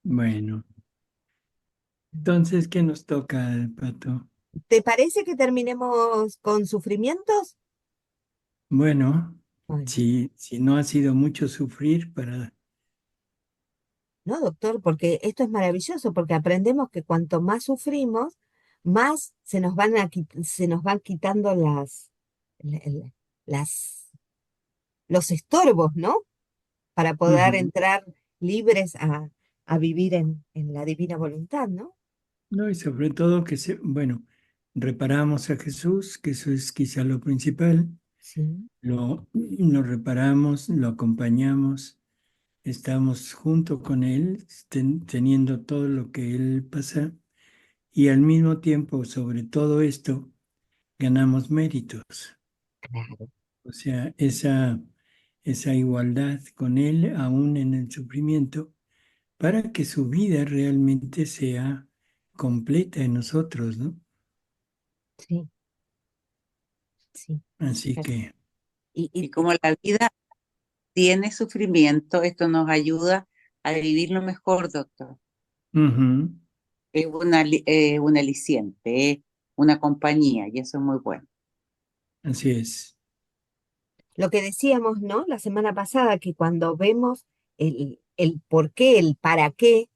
Bueno, entonces, ¿qué nos toca, Pato? ¿Te parece que terminemos con sufrimientos? Bueno, Bueno, si no ha sido mucho sufrir para... no, doctor, porque esto es maravilloso, porque aprendemos que cuanto más sufrimos, más se nos van quitando el- el- las, los estorbos, ¿no? Para poder Ujú. entrar libres a vivir en la divina voluntad, ¿no? No, y sobre todo bueno, reparamos a Jesús, que eso es quizá lo principal, Sí, lo reparamos, lo acompañamos, estamos junto con Él, teniendo todo lo que Él pasa, y al mismo tiempo, sobre todo esto, ganamos méritos. claro. O sea, esa igualdad con Él, aún en el sufrimiento, para que su vida realmente sea completa en nosotros, ¿no? Sí, sí. Así Claro. que, Y Y como la vida tiene sufrimiento, esto nos ayuda a vivirlo mejor, doctor. ujú, Es un aliciente, una compañía, y eso es muy bueno. así es. lo que decíamos, ¿no? La semana pasada, que cuando vemos el por qué, el para qué,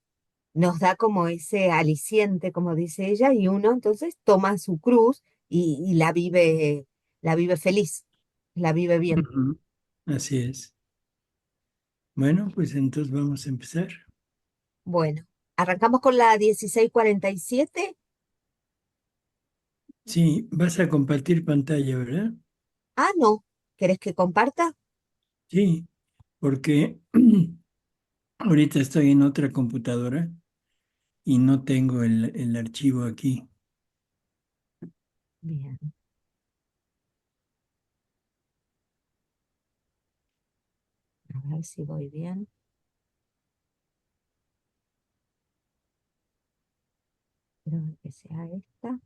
nos da como ese aliciente, como dice ella, y uno entonces toma su cruz y la vive feliz, la vive bien. Ujú, así es. Bueno, pues entonces vamos a empezar. Bueno, arrancamos con la 1647. Sí, vas a compartir pantalla, ¿verdad? Ah, no. ¿Querés que comparta? Sí, porque ahorita estoy en otra computadora y no tengo el archivo aquí. Bien, a ver si voy bien. Quiero que sea esta.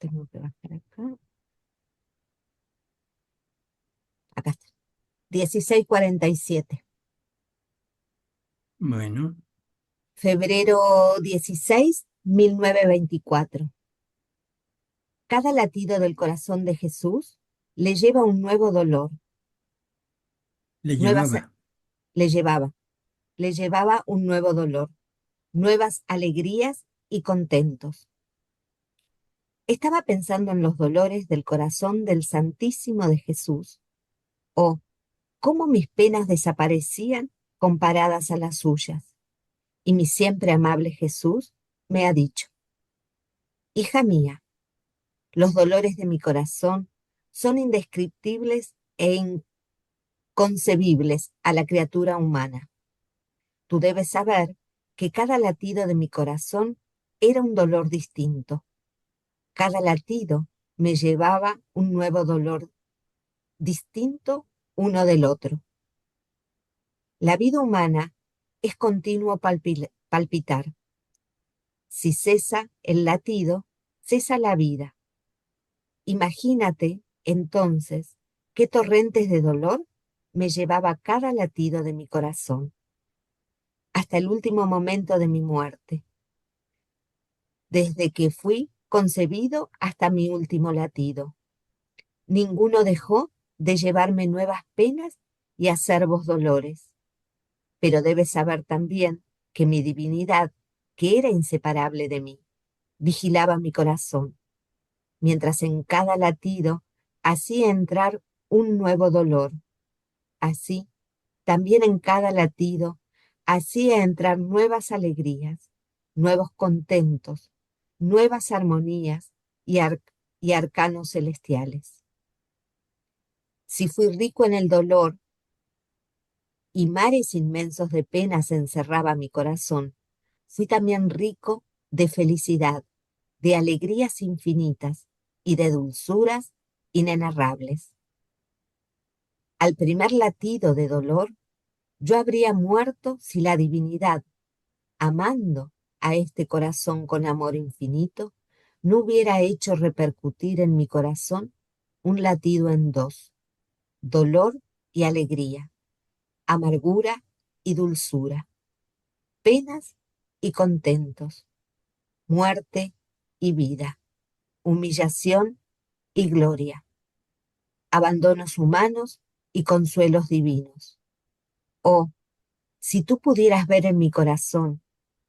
Tengo que bajar acá. Acá está. 1647. Bueno, Febrero 16, 1924. Cada latido del corazón de Jesús le lleva un nuevo dolor, le nuevas, llevaba. le llevaba, le llevaba un nuevo dolor, nuevas alegrías y contentos. Estaba pensando en los dolores del corazón del Santísimo de Jesús, o cómo mis penas desaparecían comparadas a las suyas. Y mi siempre amable Jesús me ha dicho: hija mía, los dolores de mi corazón son indescriptibles e inconcebibles a la criatura humana. Tú debes saber que cada latido de mi corazón era un dolor distinto. Cada latido me llevaba un nuevo dolor distinto uno del otro. La vida humana es continuo palpitar. Si cesa el latido, cesa la vida. Imagínate, entonces, qué torrentes de dolor me llevaba cada latido de mi corazón, hasta el último momento de mi muerte, desde que fui concebido hasta mi último latido. Ninguno dejó de llevarme nuevas penas y acerbos dolores. Pero debes saber también que mi divinidad, que era inseparable de mí, vigilaba mi corazón, mientras en cada latido hacía entrar un nuevo dolor. Así, también en cada latido hacía entrar nuevas alegrías, nuevos contentos, nuevas armonías y arcanos celestiales. Si fui rico en el dolor y mares inmensos de penas encerraba mi corazón, fui también rico de felicidad, de alegrías infinitas y de dulzuras inenarrables. Al primer latido de dolor, yo habría muerto si la divinidad, amando a este corazón con amor infinito, no hubiera hecho repercutir en mi corazón un latido en dos, dolor y alegría, amargura y dulzura, penas y contentos, muerte y vida, humillación y gloria, abandonos humanos y consuelos divinos. Oh, si tú pudieras ver en mi corazón,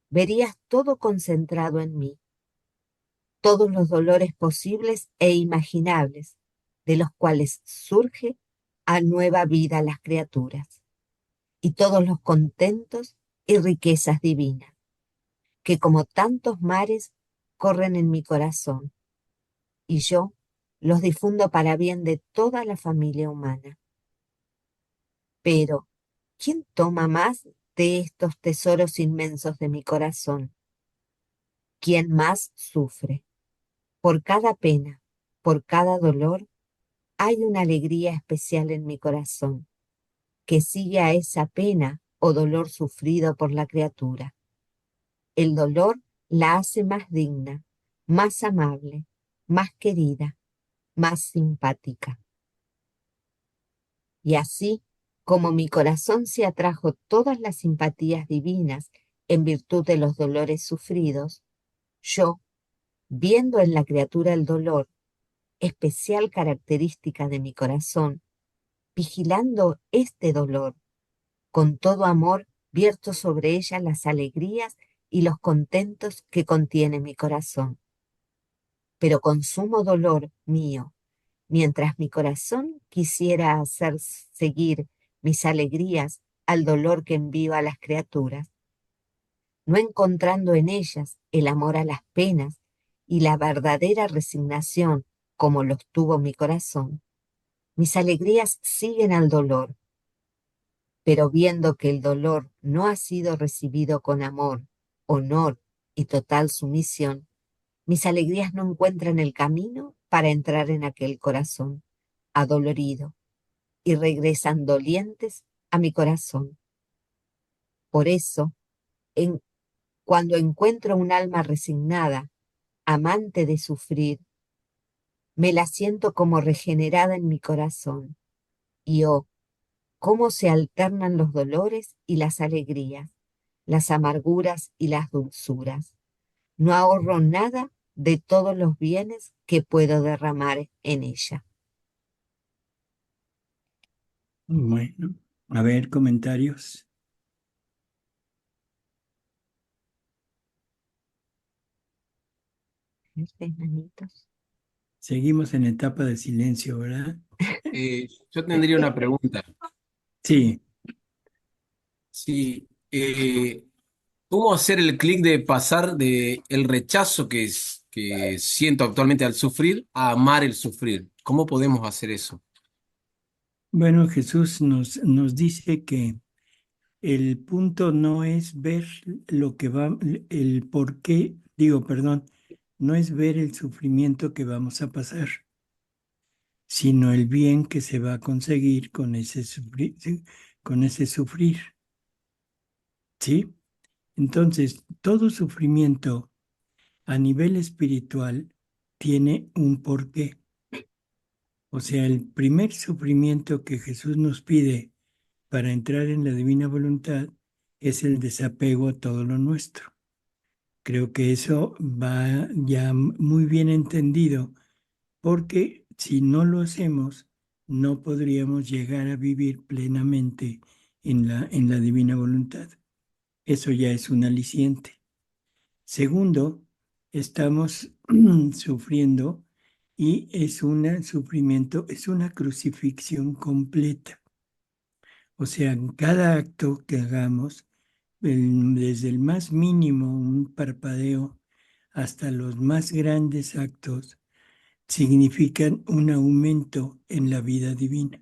verías todo concentrado en mí, todos los dolores posibles e imaginables, de los cuales surge a nueva vida las criaturas, y todos los contentos y riquezas divinas, que como tantos mares corren en mi corazón, y yo los difundo para bien de toda la familia humana. Pero, ¿quién toma más de estos tesoros inmensos de mi corazón? ¿Quién más sufre? Por cada pena, por cada dolor, hay una alegría especial en mi corazón, que sigue a esa pena o dolor sufrido por la criatura. El dolor la hace más digna, más amable, más querida, más simpática. Y así, como mi corazón se atrajo todas las simpatías divinas en virtud de los dolores sufridos, yo, viendo en la criatura el dolor, especial característica de mi corazón, vigilando este dolor, con todo amor vierto sobre ella las alegrías y los contentos que contiene mi corazón. Pero con sumo dolor mío, mientras mi corazón quisiera hacer seguir mis alegrías al dolor que envío a las criaturas, no encontrando en ellas el amor a las penas y la verdadera resignación como los tuvo mi corazón, mis alegrías siguen al dolor, pero viendo que el dolor no ha sido recibido con amor, honor y total sumisión, mis alegrías no encuentran el camino para entrar en aquel corazón adolorido y regresan dolientes a mi corazón. Por eso, cuando encuentro un alma resignada, amante de sufrir, me la siento como regenerada en mi corazón. Y oh, cómo se alternan los dolores y las alegrías, las amarguras y las dulzuras. No ahorro nada de todos los bienes que puedo derramar en ella. Bueno, a ver, comentarios. Manitos. Seguimos en etapa de silencio, ¿verdad? Yo tendría una pregunta. Sí. Sí, ¿cómo hacer el clic de pasar de el rechazo que siento actualmente al sufrir a amar el sufrir? ¿Cómo podemos hacer eso? Bueno, Jesús nos dice que el punto no es ver lo que va, el por qué, digo, perdón, no es ver el sufrimiento que vamos a pasar, sino el bien que se va a conseguir con ese sufrir, con ese sufrir, ¿sí? Entonces, todo sufrimiento a nivel espiritual tiene un porqué. O sea, el primer sufrimiento que Jesús nos pide para entrar en la divina voluntad es el desapego a todo lo nuestro. Creo que eso va ya muy bien entendido, porque si no lo hacemos, no podríamos llegar a vivir plenamente en la divina voluntad. Eso ya es un aliciente. Segundo, estamos sufriendo y es un sufrimiento, es una crucifixión completa. O sea, en cada acto que hagamos, desde el más mínimo, un parpadeo, hasta los más grandes actos, significan un aumento en la vida divina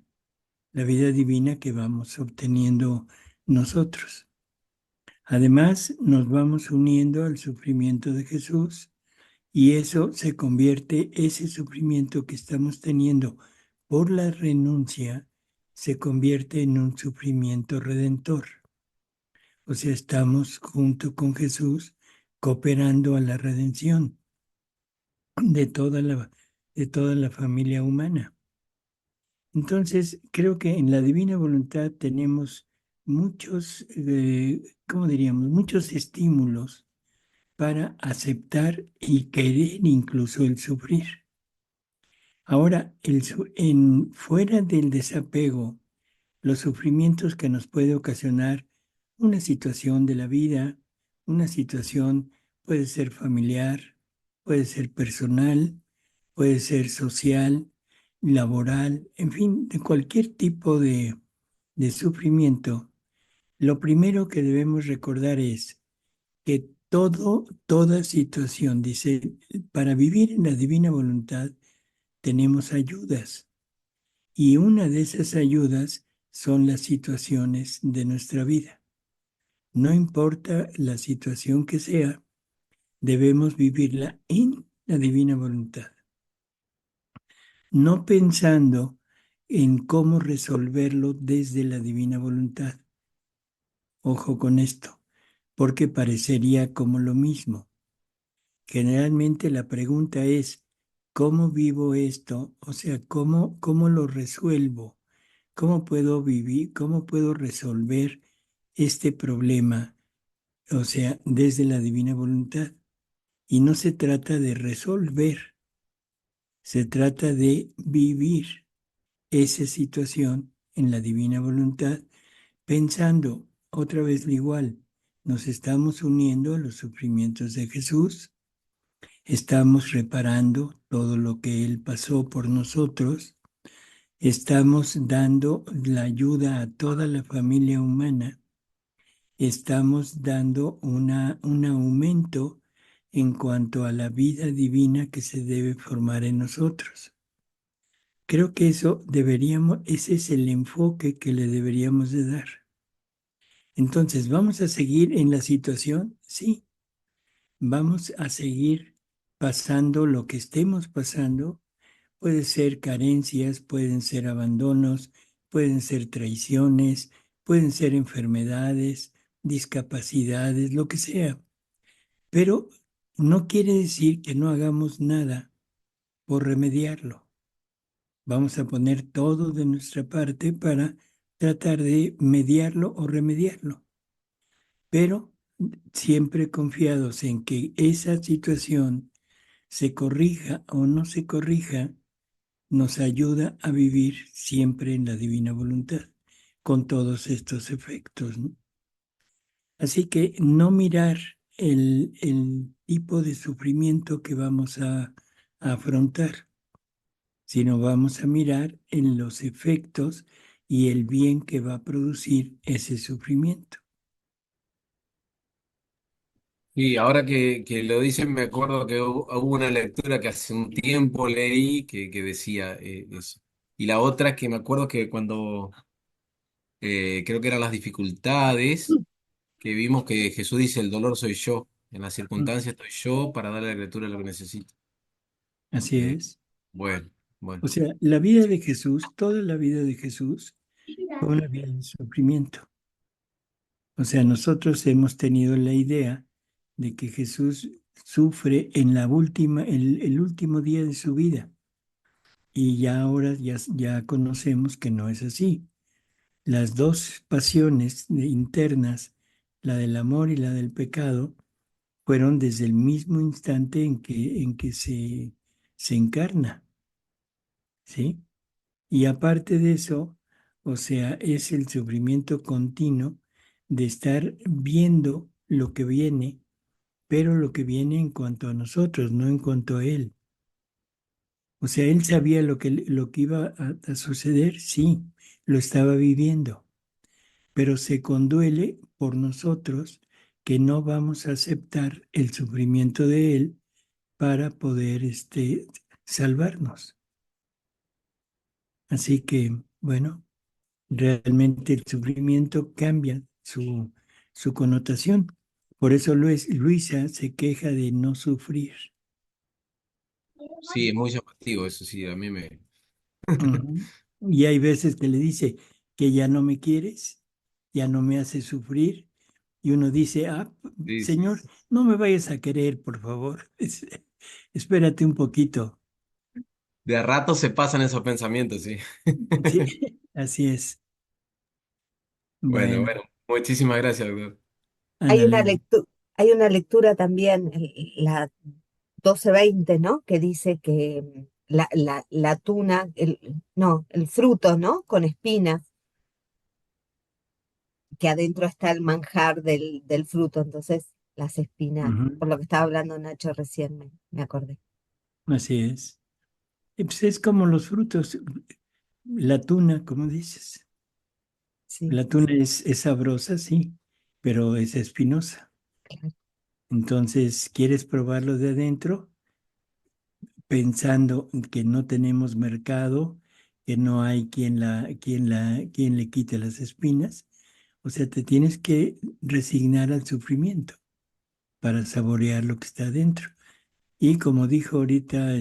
que vamos obteniendo nosotros. Además, nos vamos uniendo al sufrimiento de Jesús y eso se convierte, ese sufrimiento que estamos teniendo por la renuncia, se convierte en un sufrimiento redentor. O sea, estamos junto con Jesús cooperando a la redención de de toda la familia humana. Entonces, creo que en la divina voluntad tenemos muchos, ¿cómo diríamos? Muchos estímulos para aceptar y querer incluso el sufrir. Ahora, fuera del desapego, los sufrimientos que nos puede ocasionar una situación de la vida, una situación puede ser familiar, puede ser personal, puede ser social, laboral, en fin, de cualquier tipo de sufrimiento. Lo primero que debemos recordar es que toda situación, dice, para vivir en la divina voluntad tenemos ayudas y una de esas ayudas son las situaciones de nuestra vida. No importa la situación que sea, debemos vivirla en la divina voluntad, no pensando en cómo resolverlo desde la divina voluntad. Ojo con esto, porque parecería como lo mismo. Generalmente la pregunta es, ¿cómo vivo esto? O sea, ¿cómo lo resuelvo? ¿Cómo puedo vivir? ¿Cómo puedo resolver este problema? O sea, desde la divina voluntad. Y no se trata de resolver, se trata de vivir esa situación en la divina voluntad, pensando otra vez lo igual. Nos estamos uniendo a los sufrimientos de Jesús. Estamos reparando todo lo que Él pasó por nosotros. Estamos dando la ayuda a toda la familia humana. Estamos dando un aumento en cuanto a la vida divina que se debe formar en nosotros. Creo que ese es el enfoque que le deberíamos de dar. Entonces, ¿vamos a seguir en la situación? Sí, vamos a seguir pasando lo que estemos pasando. Puede ser carencias, pueden ser abandonos, pueden ser traiciones, pueden ser enfermedades, discapacidades, lo que sea. Pero no quiere decir que no hagamos nada por remediarlo. Vamos a poner todo de nuestra parte para tratar de mediarlo o remediarlo. Pero siempre confiados en que esa situación se corrija o no se corrija, nos ayuda a vivir siempre en la divina voluntad, con todos estos efectos, ¿no? Así que no mirar el tipo de sufrimiento que vamos a afrontar, sino vamos a mirar en los efectos y el bien que va a producir ese sufrimiento. Y ahora que lo dicen, me acuerdo que hubo una lectura que hace un tiempo leí que decía eso. Y la otra que me acuerdo que cuando creo que eran las dificultades, que vimos que Jesús dice, el dolor soy yo, en las circunstancias estoy yo para darle a la criatura lo que necesita. Así Eh, es. bueno, bueno, O sea, la vida de Jesús, toda la vida de Jesús fue una vida de sufrimiento. O sea, nosotros hemos tenido la idea de que Jesús sufre en el último día de su vida. Y ya ahora ya conocemos que no es así. Las dos pasiones internas, la del amor y la del pecado, fueron desde el mismo instante en que se encarna, ¿sí? Y aparte de eso, o sea, es el sufrimiento continuo de estar viendo lo que viene, pero lo que viene en cuanto a nosotros, no en cuanto a él. O sea, él sabía lo que iba a suceder, sí, lo estaba viviendo, pero se conduele por nosotros que no vamos a aceptar el sufrimiento de él para poder salvarnos. Así que, bueno, realmente el sufrimiento cambia su connotación. Por eso Luisa se queja de no sufrir. sí, es muy llamativo eso, sí, a mí me... Ujú. Y hay veces que le dice que ya no me quieres, ya no me haces sufrir. Y uno dice, Sí, sí. Señor, no me vayas a querer, por favor. Espérate un poquito. De a rato se pasan esos pensamientos, sí. Sí, así es. Bueno, Bueno, bueno, muchísimas gracias, doctor. Hay una ándale. hay una lectura también, la 12:20, ¿no? Que dice que la tuna, no, el fruto, ¿no? Con espinas, que adentro está el manjar del fruto, entonces las espinas, Ujú, por lo que estaba hablando Nacho recién, me acordé. así es. Y pues es como los frutos, la tuna, como dices. Sí, La tuna es sabrosa, sí, pero es espinosa. claro. Entonces, ¿quieres probarlo de adentro? Pensando que no tenemos mercado, que no hay quien le quite las espinas. O sea, te tienes que resignar al sufrimiento para saborear lo que está adentro. Y como dijo ahorita,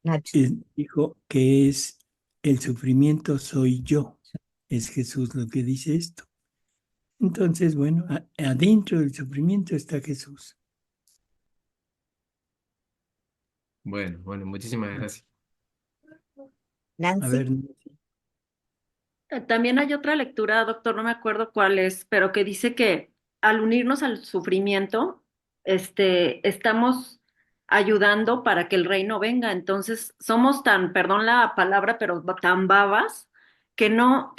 Nacho. dijo que es el sufrimiento soy yo. Es Jesús lo que dice esto. Entonces, bueno, adentro del sufrimiento está Jesús. Bueno, bueno, muchísimas gracias. A Nancy, ver, También hay otra lectura, doctor, no me acuerdo cuál es, pero que dice que al unirnos al sufrimiento, estamos ayudando para que el reino venga. Entonces, somos tan, perdón la palabra, pero tan babas que no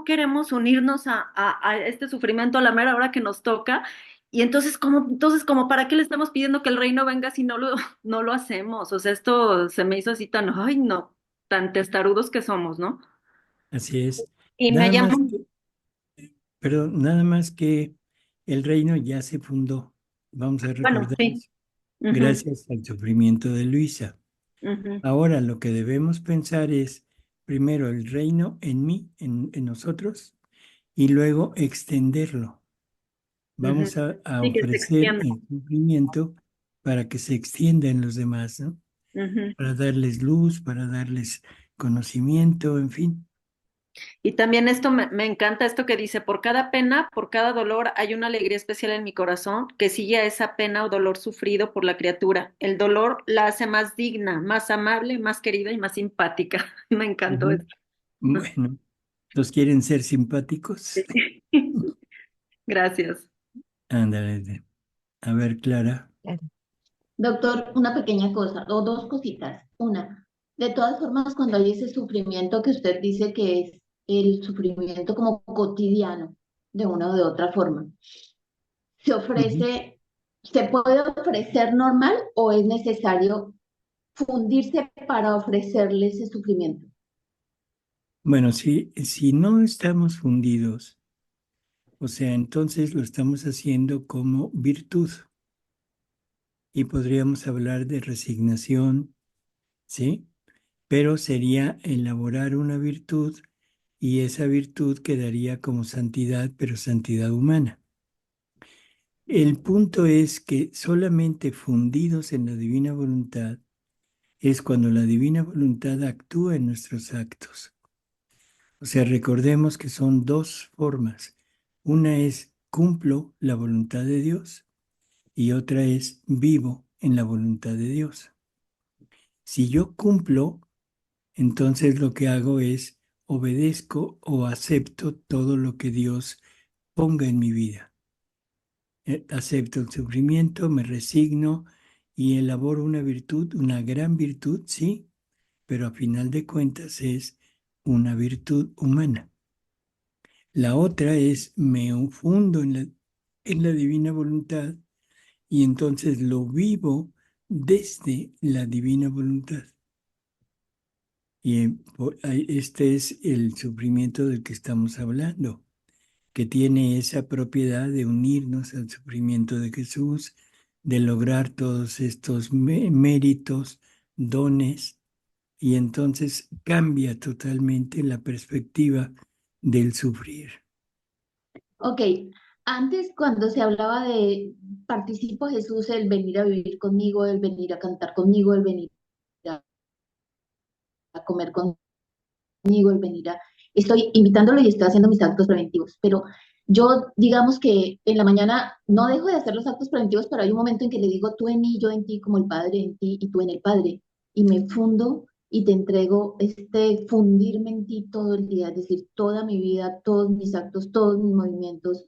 queremos unirnos a este sufrimiento a la mera hora que nos toca. Y entonces, como, ¿para qué le estamos pidiendo que el reino venga si no lo hacemos? O sea, esto se me hizo así tan, ay, no, tan testarudos que somos, ¿no? así es. Y me Nada más llamó, que, pero nada más que el reino ya se fundó. Vamos a bueno, recordar sí, eso. ujú, Gracias al sufrimiento de Luisa. ujú, Ahora lo que debemos pensar es, primero, el reino en mí, en nosotros, y luego extenderlo. ujú. Vamos a Sí, que se ofrecer extienda. el sufrimiento para que se extienda en los demás, ¿no? Ujú. Para darles luz, para darles conocimiento, en fin. Y también esto me encanta esto que dice, por cada pena, por cada dolor, hay una alegría especial en mi corazón que sigue a esa pena o dolor sufrido por la criatura. El dolor la hace más digna, más amable, más querida y más simpática. Me encantó Ujú. esto. Bueno, ¿los quieren ser simpáticos? Gracias. Ándale. A ver, Clara. claro. Doctor, una pequeña cosa, o dos cositas. Una, de todas formas, cuando hay ese sufrimiento que usted dice que es el sufrimiento como cotidiano, de una o de otra forma, ¿se Ujú. ofrece, se puede ofrecer normal o es necesario fundirse para ofrecerle ese sufrimiento? Bueno, si no estamos fundidos, o sea, entonces lo estamos haciendo como virtud y podríamos hablar de resignación, ¿sí? Pero sería elaborar una virtud y esa virtud quedaría como santidad, pero santidad humana. El punto es que solamente fundidos en la divina voluntad es cuando la divina voluntad actúa en nuestros actos. O sea, recordemos que son dos formas. Una es cumplo la voluntad de Dios y otra es vivo en la voluntad de Dios. Si yo cumplo, entonces lo que hago es obedezco o acepto todo lo que Dios ponga en mi vida. Acepto el sufrimiento, me resigno y elaboro una virtud, una gran virtud, sí, pero a final de cuentas es una virtud humana. La otra es me fundo en la divina voluntad y entonces lo vivo desde la divina voluntad. Y este es el sufrimiento del que estamos hablando, que tiene esa propiedad de unirnos al sufrimiento de Jesús, de lograr todos estos méritos, dones, y entonces cambia totalmente la perspectiva del sufrir. Ok, antes cuando se hablaba de participo Jesús, el venir a vivir conmigo, el venir a cantar conmigo, el venir a comer conmigo, el venir a... Estoy invitándolo y estoy haciendo mis actos preventivos, pero yo digamos que en la mañana no dejo de hacer los actos preventivos, pero hay un momento en que le digo tú en mí, yo en ti, como el Padre en ti y tú en el Padre, y me fundo y te entrego este fundirme en ti todo el día, es decir, toda mi vida, todos mis actos, todos mis movimientos,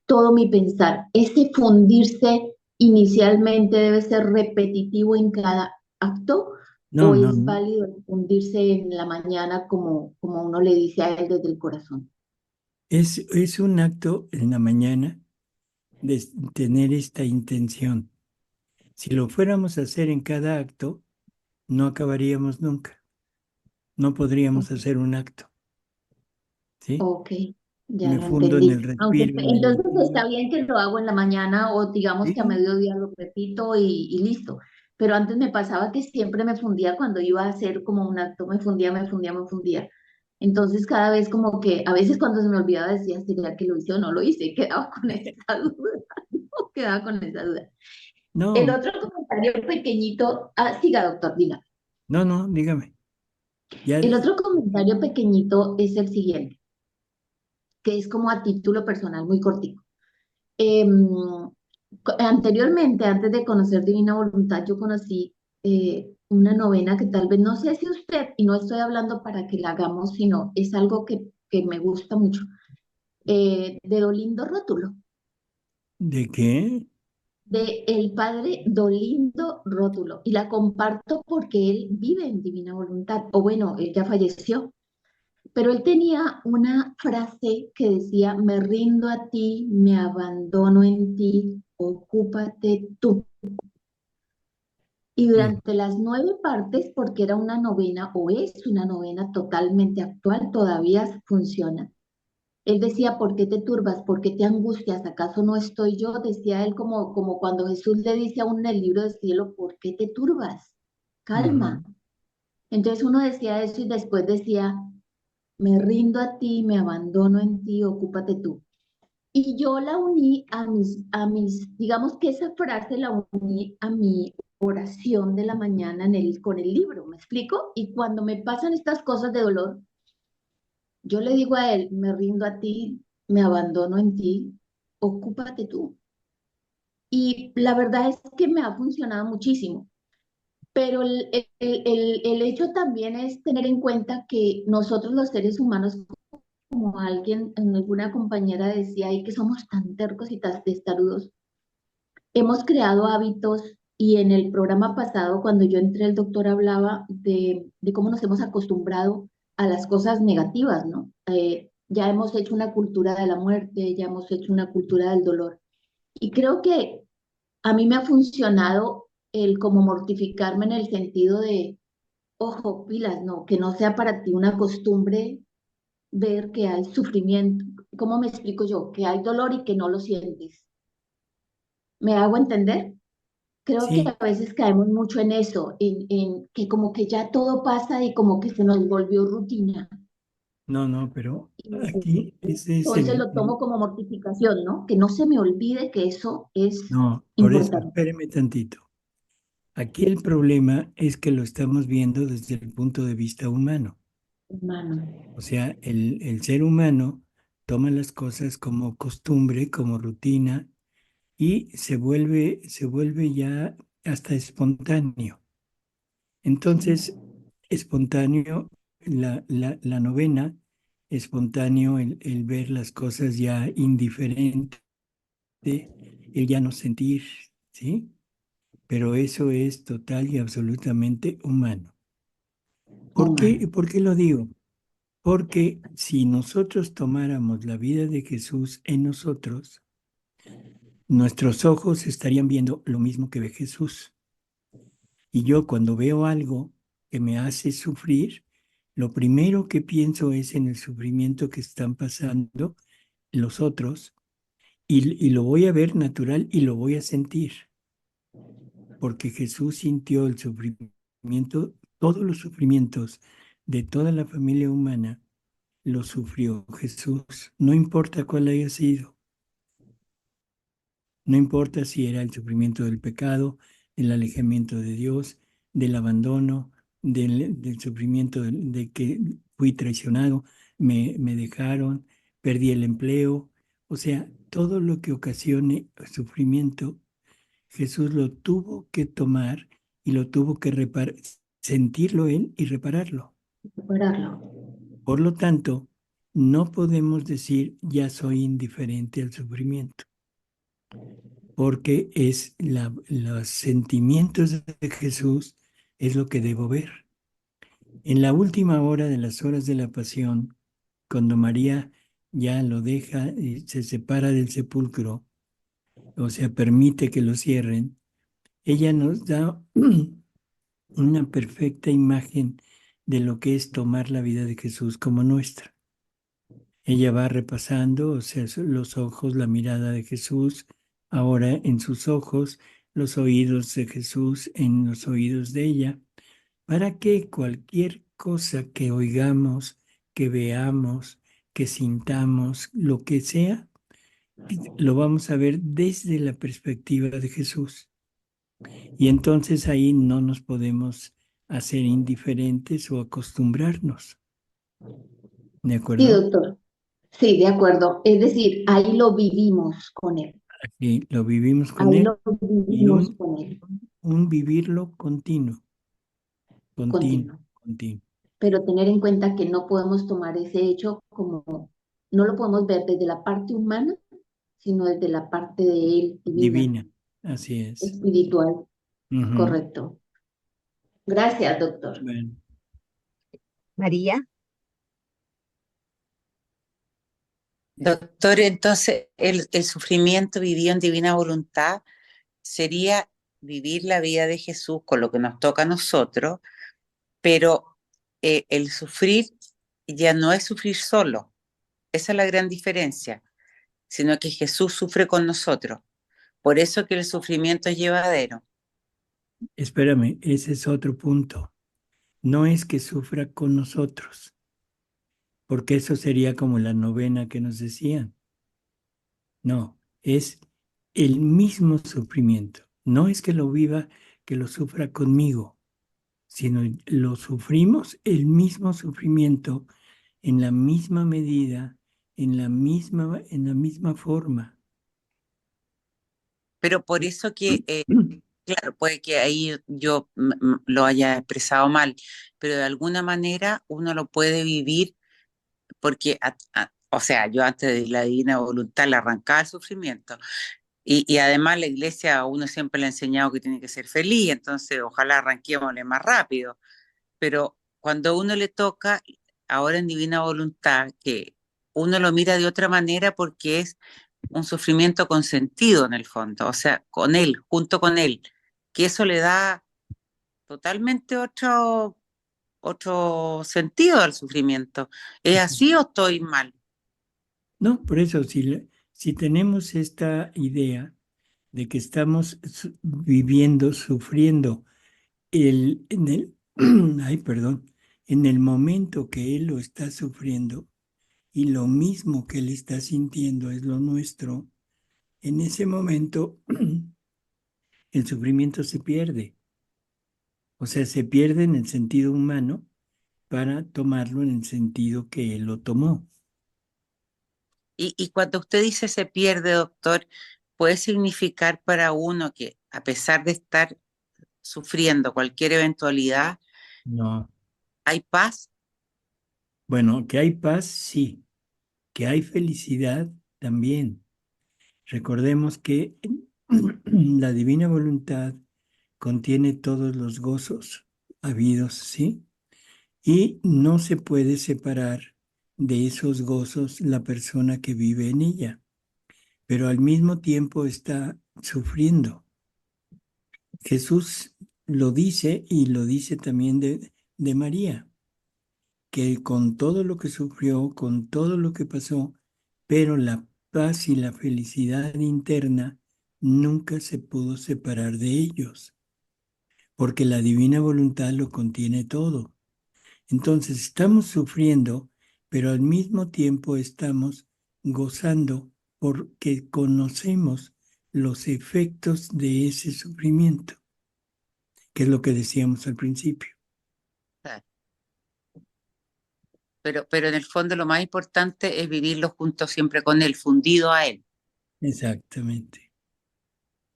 todo mi pensar. Ese fundirse inicialmente debe ser repetitivo en cada acto No, o no, es no. válido el fundirse en la mañana como uno le dice a él desde el corazón. Es un acto en la mañana de tener esta intención. Si lo fuéramos a hacer en cada acto, no acabaríamos nunca. No podríamos hacer un acto, ¿sí? Ok, ya Me lo fundo en el entendí. Aunque respiro, en el entonces latido. está bien que lo hago en la mañana o digamos que a Sí, mediodía lo repito y listo. Pero antes me pasaba que siempre me fundía cuando iba a hacer como un acto, me fundía, me fundía, me fundía. Entonces cada vez como que, a veces cuando se me olvidaba decía, ¿sería que lo hice o no lo hice? Quedaba con esa duda, ¿no? Quedaba con esa duda. El no, otro comentario pequeñito, siga doctor, diga. no, no, dígame. Ya, El otro comentario pequeñito es el siguiente, que es como a título personal muy cortito. Anteriormente, antes de conocer Divina Voluntad, yo conocí una novena que tal vez no sé si usted, y no estoy hablando para que la hagamos, sino es algo que me gusta mucho, de Dolindo Rótulo, ¿de qué? de el padre Dolindo Rótulo, y la comparto porque él vive en Divina Voluntad, o bueno, él ya falleció. Pero él tenía una frase que decía, me rindo a ti, me abandono en ti, ocúpate tú. Y Mm. durante las 9 partes, porque era una novena o es una novena totalmente actual, todavía funciona. Él decía, ¿por qué te turbas? ¿Por qué te angustias? ¿Acaso no estoy yo? Decía él como cuando Jesús le dice a uno en el libro del cielo, ¿por qué te turbas? Ujú. Calma. Entonces uno decía eso y después decía, me rindo a ti, me abandono en ti, ocúpate tú. Y yo la uní digamos que esa frase la uní a mi oración de la mañana con el libro, ¿me explico? Y cuando me pasan estas cosas de dolor, yo le digo a él, me rindo a ti, me abandono en ti, ocúpate tú. Y la verdad es que me ha funcionado muchísimo. Pero el hecho también es tener en cuenta que nosotros los seres humanos, como alguien, alguna compañera decía ahí, que somos tan tercos y tan testarudos. Hemos creado hábitos y en el programa pasado, cuando yo entré, el doctor hablaba de cómo nos hemos acostumbrado a las cosas negativas, ¿no? Ya hemos hecho una cultura de la muerte, ya hemos hecho una cultura del dolor. Y creo que a mí me ha funcionado el como mortificarme en el sentido de, ojo, pilas, no, que no sea para ti una costumbre ver que hay sufrimiento. ¿Cómo me explico yo? Que hay dolor y que no lo sientes. ¿Me hago entender? Creo que Sí, a veces caemos mucho en eso, en que como que ya todo pasa y como que se nos volvió rutina. no, no, pero Y aquí ese es entonces lo tomo como mortificación, ¿no? Que no se me olvide que eso es no, por eso, importante, espéreme tantito. Aquí el problema es que lo estamos viendo desde el punto de vista humano. hermano. O sea, el ser humano toma las cosas como costumbre, como rutina, y se vuelve ya hasta espontáneo. Entonces, espontáneo la novena, espontáneo el ver las cosas ya indiferente, el ya no sentir, ¿sí? Pero eso es total y absolutamente humano. Humano. Por qué lo digo? Porque si nosotros tomáramos la vida de Jesús en nosotros, nuestros ojos estarían viendo lo mismo que ve Jesús. Y yo cuando veo algo que me hace sufrir, lo primero que pienso es en el sufrimiento que están pasando los otros y lo voy a ver natural y lo voy a sentir, porque Jesús sintió el sufrimiento, todos los sufrimientos de toda la familia humana, lo sufrió Jesús, no importa cuál haya sido. No importa si era el sufrimiento del pecado, el alejamiento de Dios, del abandono, del sufrimiento de que fui traicionado, me dejaron, perdí el empleo. O sea, todo lo que ocasione sufrimiento, Jesús lo tuvo que tomar y lo tuvo que reparar. sentirlo Él y repararlo. Superarlo. Por lo tanto, no podemos decir ya soy indiferente al sufrimiento, porque es los sentimientos de Jesús es lo que debo ver. En la última hora de las horas de la pasión, cuando María ya lo deja y se separa del sepulcro, o sea, permite que lo cierren, ella nos da una perfecta imagen de lo que es tomar la vida de Jesús como nuestra. Ella va repasando, o sea, los ojos, la mirada de Jesús, ahora en sus ojos, los oídos de Jesús en los oídos de ella, para que cualquier cosa que oigamos, que veamos, que sintamos, lo que sea, lo vamos a ver desde la perspectiva de Jesús. Y entonces ahí no nos podemos hacer indiferentes o acostumbrarnos. ¿De Sí, acuerdo? doctor. Sí, de acuerdo. Es decir, ahí lo vivimos con él. Y lo vivimos con Ahí él lo y vivimos con él. un vivirlo continuo, continuo, Continuo. continuo. Pero tener en cuenta que no podemos tomar ese hecho como, no lo podemos ver desde la parte humana, sino desde la parte de él, divina, Divina, así es. espiritual. Ujú. Correcto. Gracias, doctor. Bueno, María, Doctor, entonces el sufrimiento vivido en divina voluntad sería vivir la vida de Jesús con lo que nos toca a nosotros, pero el sufrir ya no es sufrir solo, esa es la gran diferencia, sino que Jesús sufre con nosotros. Por eso que el sufrimiento es llevadero. espérame, ese es otro punto. No es que sufra con nosotros, porque eso sería como la novena que nos decían. No, es el mismo sufrimiento. No es que lo viva, que lo sufra conmigo, sino lo sufrimos el mismo sufrimiento en la misma medida, en la misma forma. Pero por eso que, claro, puede que ahí yo lo haya expresado mal, pero de alguna manera uno lo puede vivir porque, o sea, yo antes de la divina voluntad le arrancaba el sufrimiento. Y además la iglesia a uno siempre le ha enseñado que tiene que ser feliz, entonces ojalá arranquémosle más rápido. Pero cuando a uno le toca, ahora en divina voluntad, que uno lo mira de otra manera porque es un sufrimiento consentido en el fondo, o sea, con él, junto con él, que eso le da totalmente otro sentido al sufrimiento. ¿Es así o estoy mal? No, por eso, si tenemos esta idea de que estamos viviendo, sufriendo en el, ay, perdón, en el momento que él lo está sufriendo y lo mismo que él está sintiendo es lo nuestro, en ese momento el sufrimiento se pierde. O sea, se pierde en el sentido humano para tomarlo en el sentido que él lo tomó. Y cuando usted dice se pierde, doctor, puede significar para uno que a pesar de estar sufriendo cualquier eventualidad, No. hay paz. Bueno, que hay paz, sí. Que hay felicidad, también. Recordemos que la divina voluntad contiene todos los gozos habidos, ¿sí? Y no se puede separar de esos gozos la persona que vive en ella, pero al mismo tiempo está sufriendo. Jesús lo dice y lo dice también de María, que con todo lo que sufrió, con todo lo que pasó, pero la paz y la felicidad interna nunca se pudo separar de ellos, porque la divina voluntad lo contiene todo. Entonces estamos sufriendo, pero al mismo tiempo estamos gozando porque conocemos los efectos de ese sufrimiento, que es lo que decíamos al principio. Pero en el fondo lo más importante es vivirlo junto siempre con él, fundido a él. Exactamente.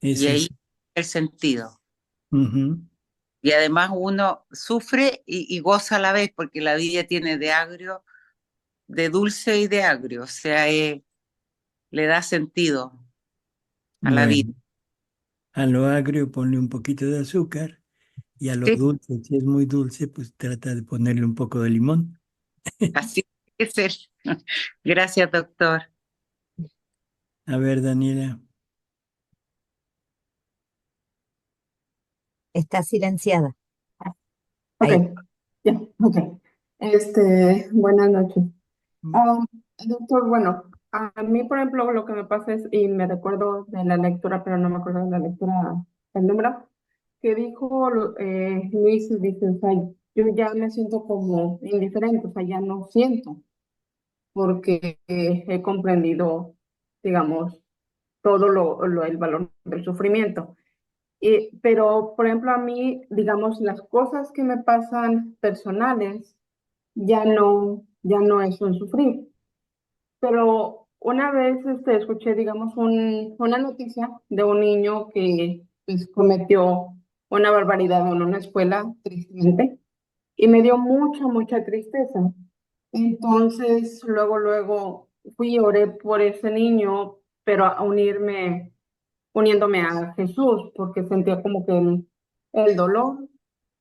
Y Ese ahí es. el sentido. Ujú. Y además uno sufre y goza a la vez, porque la vida tiene de agrio, de dulce y de agrio, o sea, le da sentido a la vida. Bueno, a lo agrio ponle un poquito de azúcar y a lo Sí, dulce, si es muy dulce, pues trata de ponerle un poco de limón. así tiene que ser. Gracias, doctor. A ver, Daniela. Está silenciada. Ok, Ahí. ya, ok. Buenas noches. Um, Doctor, bueno, a mí, por ejemplo, lo que me pasa es, y me recuerdo de la lectura, pero no me acuerdo de la lectura, el número, que dijo Luis, dice, o sea, yo ya me siento como indiferente, o sea, ya no siento, porque he comprendido, digamos, todo el valor del sufrimiento. Pero, por ejemplo, a mí, digamos, las cosas que me pasan personales ya no es un sufrir. Pero una vez escuché, digamos, una noticia de un niño que pues, cometió una barbaridad en una escuela, tristemente, y me dio mucha, mucha tristeza. Entonces, luego fui y oré por ese niño, pero uniéndome a Jesús, porque sentía como que el dolor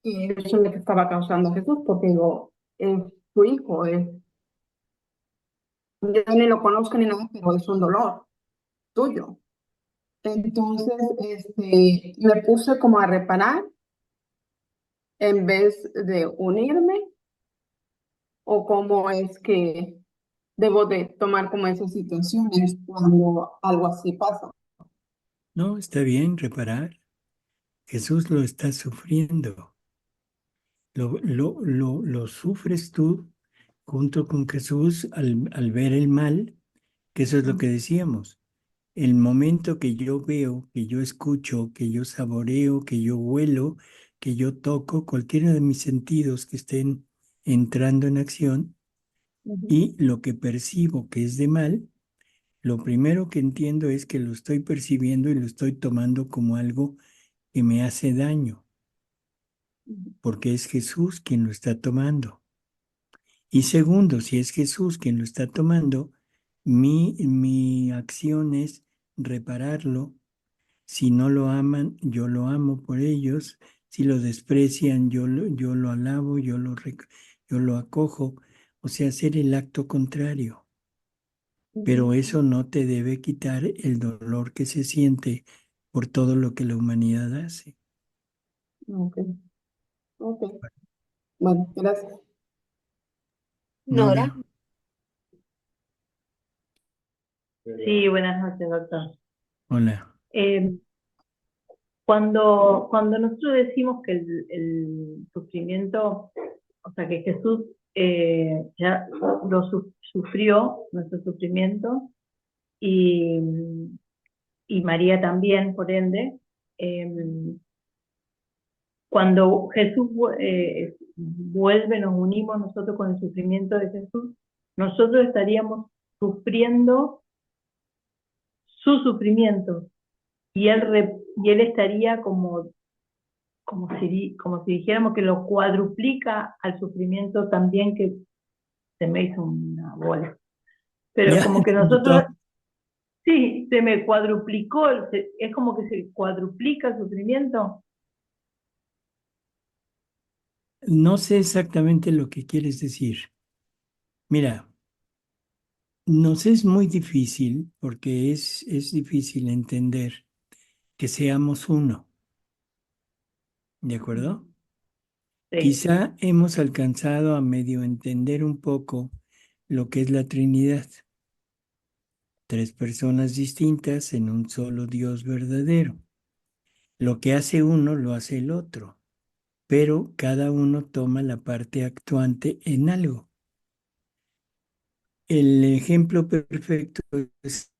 y eso es lo que estaba causando Jesús, porque digo, es su hijo, yo ni lo conozco ni nada, pero es un dolor tuyo. Entonces, me puse como a reparar en vez de unirme, o cómo es que debo de tomar como esas situaciones cuando algo así pasa. No, está bien reparar. Jesús lo está sufriendo. Lo sufres tú junto con Jesús al ver el mal, que eso es lo que decíamos. El momento que yo veo, que yo escucho, que yo saboreo, que yo huelo, que yo toco, cualquiera de mis sentidos que estén entrando en acción Ujú, y lo que percibo que es de mal, lo primero que entiendo es que lo estoy percibiendo y lo estoy tomando como algo que me hace daño, ujú, porque es Jesús quien lo está tomando. Y segundo, si es Jesús quien lo está tomando, mi acción es repararlo. Si no lo aman, yo lo amo por ellos. Si lo desprecian, yo lo alabo, yo lo acojo. O sea, hacer el acto contrario. ujú. Pero eso no te debe quitar el dolor que se siente por todo lo que la humanidad hace. Ok, ok. Bueno, gracias. Nora, Nora, Sí, buenas noches, doctor. hola. Eh, cuando nosotros decimos que el sufrimiento, o sea, que Jesús ya sufrió, nuestro sufrimiento, y, y María también, por ende, eh, cuando Jesús vuelve, nos unimos nosotros con el sufrimiento de Jesús, nosotros estaríamos sufriendo su sufrimiento, y él estaría como si dijéramos que lo cuadruplica al sufrimiento también, que se me hizo una bola. Pero Ya, como que nosotros, notó. sí, se me cuadruplicó, es como que se cuadruplica el sufrimiento. No sé exactamente lo que quieres decir. Mira, nos es muy difícil porque es difícil entender que seamos uno, ¿de acuerdo? Sí, Quizá hemos alcanzado a medio entender un poco lo que es la Trinidad. Tres personas distintas en un solo Dios verdadero. Lo que hace uno lo hace el otro, pero cada uno toma la parte actuante en algo. El ejemplo perfecto es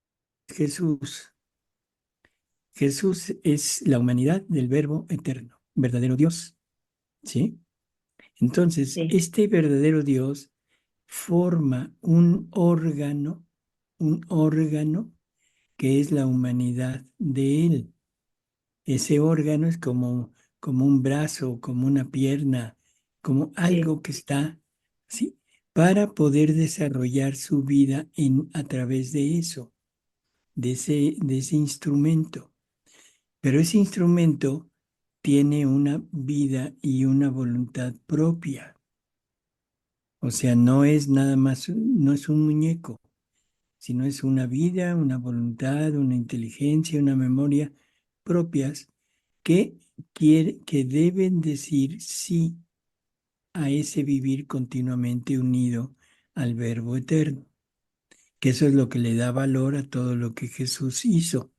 Jesús. Jesús es la humanidad del Verbo eterno, verdadero Dios, ¿sí? Entonces, sí, este verdadero Dios forma un órgano que es la humanidad de Él. Ese órgano es como un brazo, como una pierna, como Sí, algo que está, ¿sí? Para poder desarrollar su vida a través de eso, de ese instrumento. Pero ese instrumento tiene una vida y una voluntad propia. O sea, no es nada más, no es un muñeco, sino es una vida, una voluntad, una inteligencia, una memoria propias que que deben decir sí a ese vivir continuamente unido al Verbo eterno, que eso es lo que le da valor a todo lo que Jesús hizo.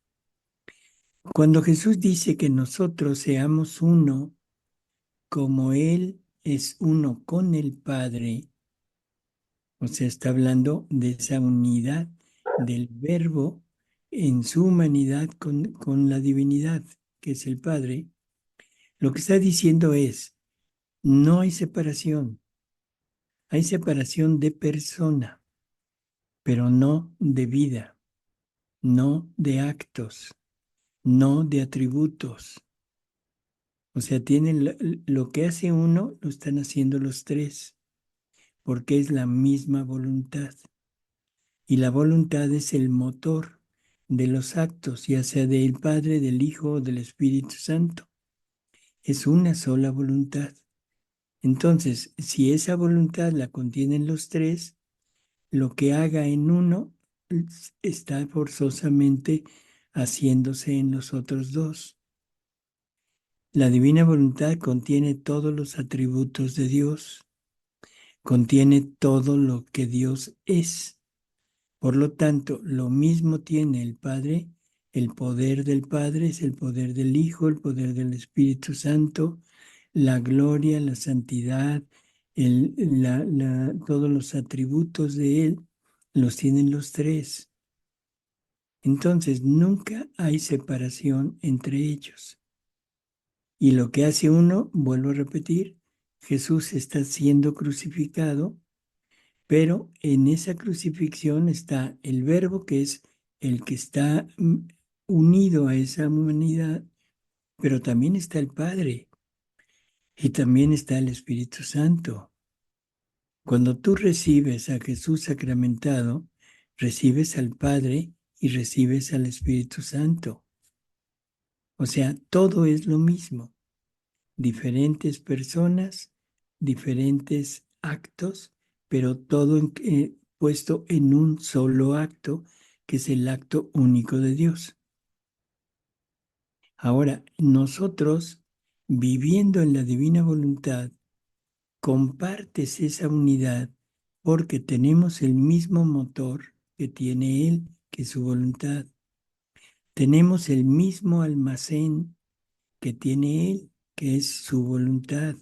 Cuando Jesús dice que nosotros seamos uno como Él es uno con el Padre, o sea, está hablando de esa unidad del Verbo en su humanidad con la divinidad, que es el Padre. Lo que está diciendo es, no hay separación de persona, pero no de vida, no de actos, no de atributos. O sea, tienen lo que hace uno, lo están haciendo los tres, porque es la misma voluntad. Y la voluntad es el motor de los actos, ya sea del Padre, del Hijo o del Espíritu Santo. Es una sola voluntad. Entonces, si esa voluntad la contienen los tres, lo que haga en uno está forzosamente haciéndose en los otros dos. La divina voluntad contiene todos los atributos de Dios, contiene todo lo que Dios es. Por lo tanto, lo mismo tiene el Padre, el poder del Padre es el poder del Hijo, el poder del Espíritu Santo, la gloria, la santidad, todos los atributos de Él los tienen los tres. Entonces, nunca hay separación entre ellos. Y lo que hace uno, vuelvo a repetir, Jesús está siendo crucificado, pero en esa crucifixión está el Verbo, que es el que está unido a esa humanidad, pero también está el Padre y también está el Espíritu Santo. Cuando tú recibes a Jesús sacramentado, recibes al Padre y recibes al Espíritu Santo. O sea, todo es lo mismo. Diferentes personas, diferentes actos, pero todo puesto en un solo acto, que es el acto único de Dios. Ahora, nosotros, viviendo en la divina voluntad, compartes esa unidad porque tenemos el mismo motor que tiene Él, que es su voluntad. Tenemos el mismo almacén que tiene Él, que es su voluntad.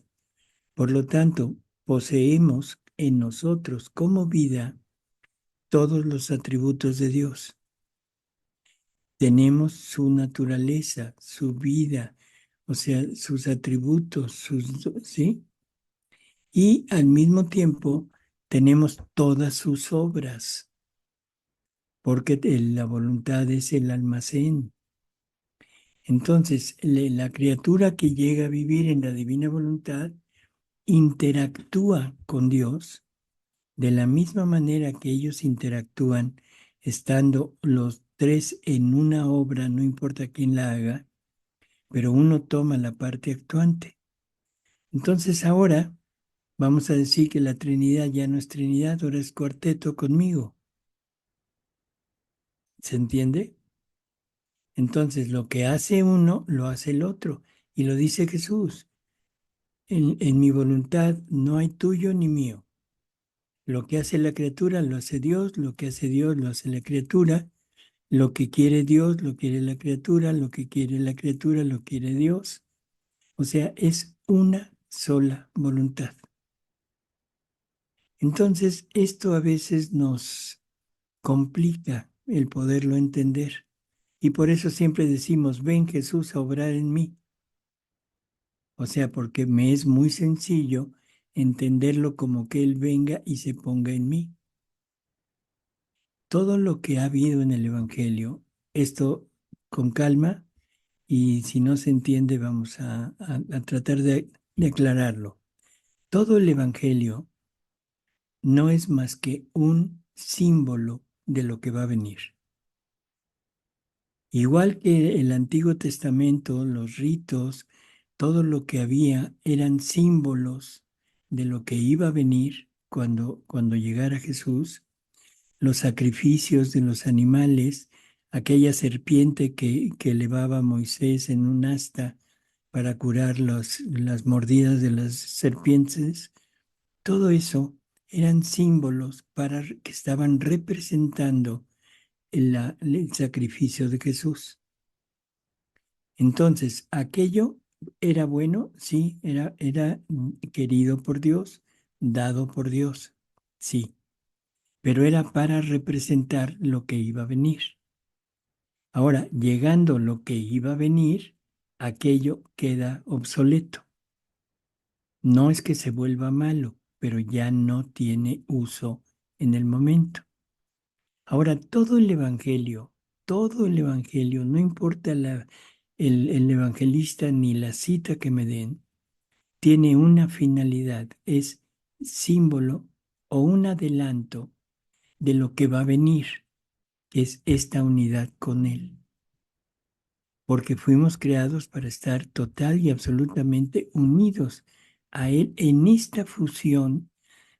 Por lo tanto, poseemos en nosotros como vida todos los atributos de Dios. Tenemos su naturaleza, su vida, o sea, sus atributos, ¿sí? Y al mismo tiempo tenemos todas sus obras, porque la voluntad es el almacén. Entonces, la criatura que llega a vivir en la divina voluntad interactúa con Dios de la misma manera que ellos interactúan estando los tres en una obra, no importa quién la haga, pero uno toma la parte actuante. Entonces ahora vamos a decir que la Trinidad ya no es Trinidad, ahora es cuarteto conmigo. ¿Se entiende? Entonces lo que hace uno, lo hace el otro. Y lo dice Jesús. En mi voluntad no hay tuyo ni mío. Lo que hace la criatura lo hace Dios, lo que hace Dios lo hace la criatura. Lo que quiere Dios, lo quiere la criatura, lo que quiere la criatura, lo quiere Dios. O sea, es una sola voluntad. Entonces, esto a veces nos complica el poderlo entender. Y por eso siempre decimos, ven Jesús a obrar en mí. O sea, porque me es muy sencillo entenderlo como que Él venga y se ponga en mí. Todo lo que ha habido en el Evangelio, esto con calma, y si no se entiende vamos a tratar de aclararlo. Todo el Evangelio no es más que un símbolo de lo que va a venir. Igual que el Antiguo Testamento, los ritos, todo lo que había eran símbolos de lo que iba a venir cuando llegara Jesús, los sacrificios de los animales, aquella serpiente que elevaba Moisés en un asta para curar las mordidas de las serpientes, todo eso eran símbolos que estaban representando el sacrificio de Jesús. Entonces, aquello era bueno, sí, era querido por Dios, dado por Dios, sí, pero era para representar lo que iba a venir. Ahora, llegando lo que iba a venir, aquello queda obsoleto. No es que se vuelva malo, pero ya no tiene uso en el momento. Ahora, todo el Evangelio, no importa el evangelista ni la cita que me den, tiene una finalidad, es símbolo o un adelanto de lo que va a venir, que es esta unidad con Él. Porque fuimos creados para estar total y absolutamente unidos a Él en esta fusión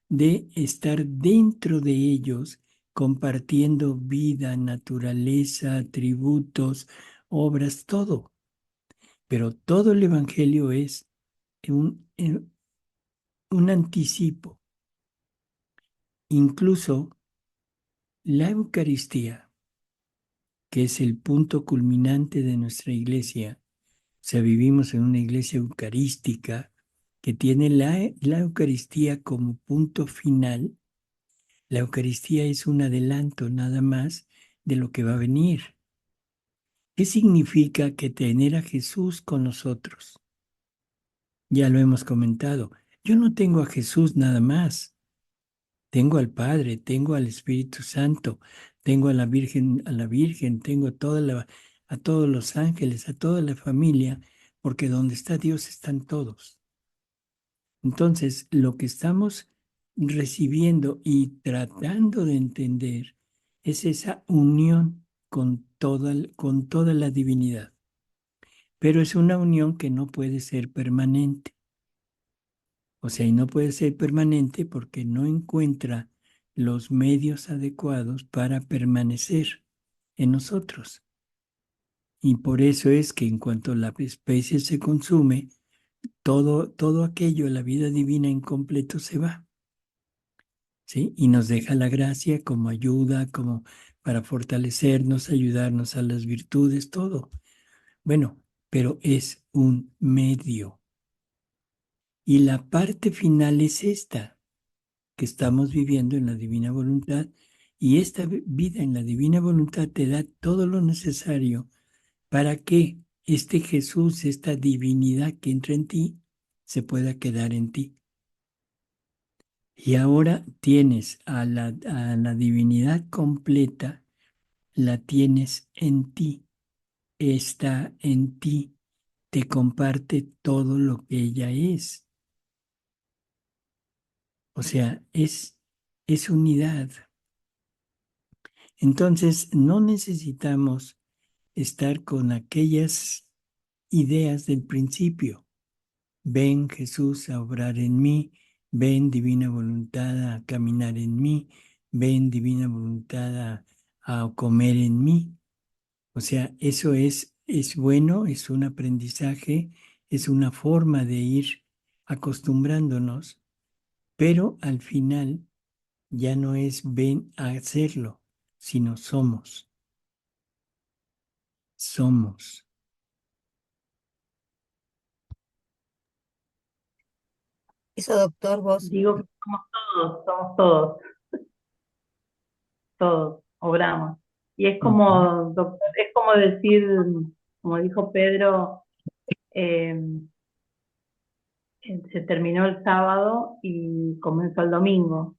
de estar dentro de ellos, compartiendo vida, naturaleza, atributos, obras, todo. Pero todo el Evangelio es un anticipo. Incluso la Eucaristía, que es el punto culminante de nuestra iglesia, o sea, vivimos en una iglesia eucarística que tiene la Eucaristía como punto final. La Eucaristía es un adelanto nada más de lo que va a venir. ¿Qué significa que tener a Jesús con nosotros? Ya lo hemos comentado. Yo no tengo a Jesús nada más. Tengo al Padre, tengo al Espíritu Santo, tengo a la Virgen, tengo a todos los ángeles, a toda la familia, porque donde está Dios están todos. Entonces, lo que estamos recibiendo y tratando de entender es esa unión con toda la divinidad. Pero es una unión que no puede ser permanente. O sea, y no puede ser permanente porque no encuentra los medios adecuados para permanecer en nosotros. Y por eso es que en cuanto la especie se consume, todo aquello, la vida divina en completo se va. ¿Sí? Y nos deja la gracia como ayuda, como para fortalecernos, ayudarnos a las virtudes, todo. Bueno, pero es un medio. Y la parte final es esta, que estamos viviendo en la divina voluntad. Y esta vida en la divina voluntad te da todo lo necesario para que este Jesús, esta divinidad que entra en ti, se pueda quedar en ti. Y ahora tienes a la divinidad completa, la tienes en ti, está en ti, te comparte todo lo que ella es. O sea, es unidad. Entonces, no necesitamos estar con aquellas ideas del principio. Ven Jesús a obrar en mí, ven divina voluntad a caminar en mí, ven divina voluntad a comer en mí. O sea, eso es bueno, es un aprendizaje, es una forma de ir acostumbrándonos, pero al final ya no es ven a hacerlo, sino somos. Somos. Eso, doctor, vos, Digo que somos todos, obramos. Y es como, doctor, es como decir, como dijo Pedro, eh, se terminó el sábado y comenzó el domingo,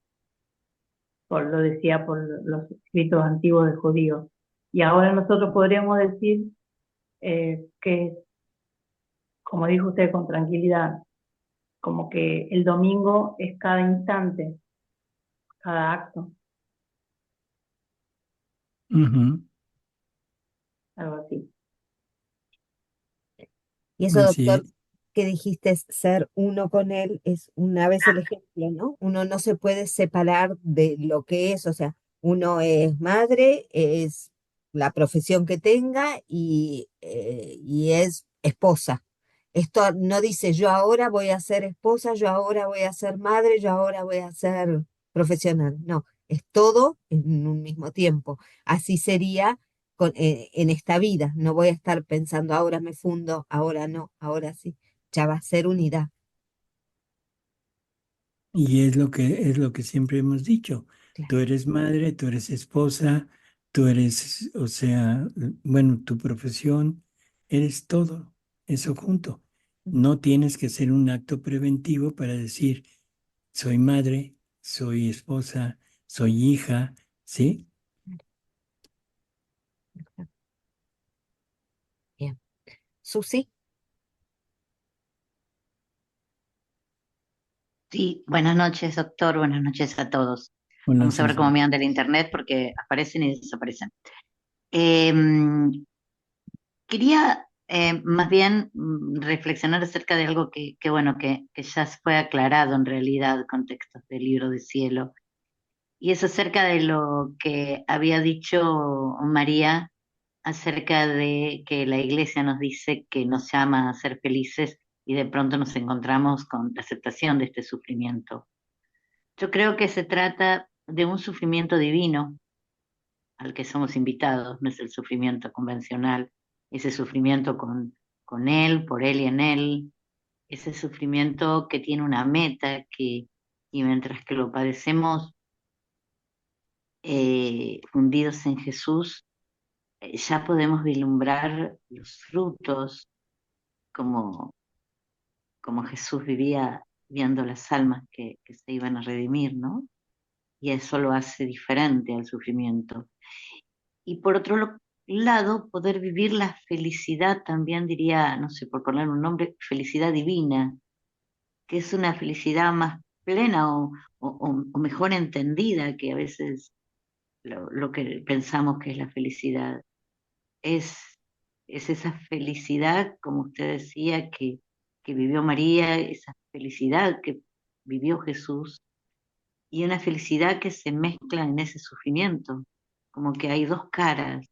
lo decía por los escritos antiguos de judíos. Y ahora nosotros podríamos decir, que, como dijo usted, con tranquilidad, como que el domingo es cada instante, cada acto, Ujú. algo así. Y eso, Así doctor, es. que dijiste es ser uno con él, es una vez el ejemplo, ¿no? Uno no se puede separar de lo que es, o sea, uno es madre, es la profesión que tenga y es esposa. Esto no dice yo ahora voy a ser esposa, yo ahora voy a ser madre, yo ahora voy a ser profesional. No, es todo en un mismo tiempo. Así sería en esta vida. No voy a estar pensando ahora me fundo, ahora no, ahora sí. Ya va a ser unidad. Y es lo que siempre hemos dicho. Claro. Tú eres madre, tú eres esposa, tú eres, o sea, bueno, tu profesión, eres todo, eso junto. No tienes que hacer un acto preventivo para decir, soy madre, soy esposa, soy hija, ¿sí? Bien. Susi, Sí, buenas noches, doctor. Buenas noches a todos. Bueno, Vamos a ver cómo Susan. me anda el internet porque aparecen y desaparecen. Em, Quería más bien reflexionar acerca de algo bueno, que ya fue aclarado en realidad con textos del libro de cielo. Y es acerca de lo que había dicho María acerca de que la iglesia nos dice que nos llama a ser felices y de pronto nos encontramos con la aceptación de este sufrimiento. Yo creo que se trata de un sufrimiento divino al que somos invitados, no es el sufrimiento convencional, ese sufrimiento con Él, por Él y en Él, ese sufrimiento que tiene una meta y mientras que lo padecemos fundidos en Jesús, ya podemos vislumbrar los frutos como, como Jesús vivía viendo las almas que se iban a redimir, ¿no? Y eso lo hace diferente al sufrimiento. Y por otro lado, poder vivir la felicidad también diría, no sé, por poner un nombre, felicidad divina, que es una felicidad más plena o mejor entendida que a veces lo que pensamos que es la felicidad. Es, es esa felicidad, como usted decía, que vivió María, esa felicidad que vivió Jesús y una felicidad que se mezcla en ese sufrimiento, como que hay dos caras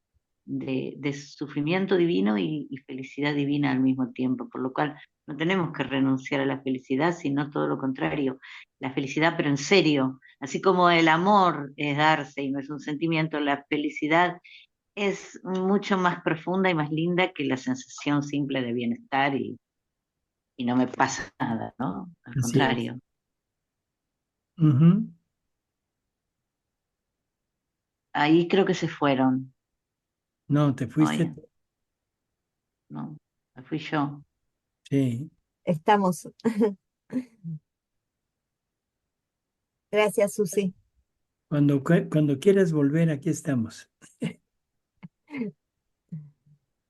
de sufrimiento divino y felicidad divina al mismo tiempo, por lo cual no tenemos que renunciar a la felicidad, sino todo lo contrario, la felicidad pero en serio, así como el amor es darse y no es un sentimiento, la felicidad es mucho más profunda y más linda que la sensación simple de bienestar y no me pasa nada, ¿no? Al Así es. contrario. Ujú. Ahí creo que se fueron. No, te fuiste. Oye, no, me fui yo. Sí. estamos. Gracias, Susi. Cuando quieras volver, aquí estamos.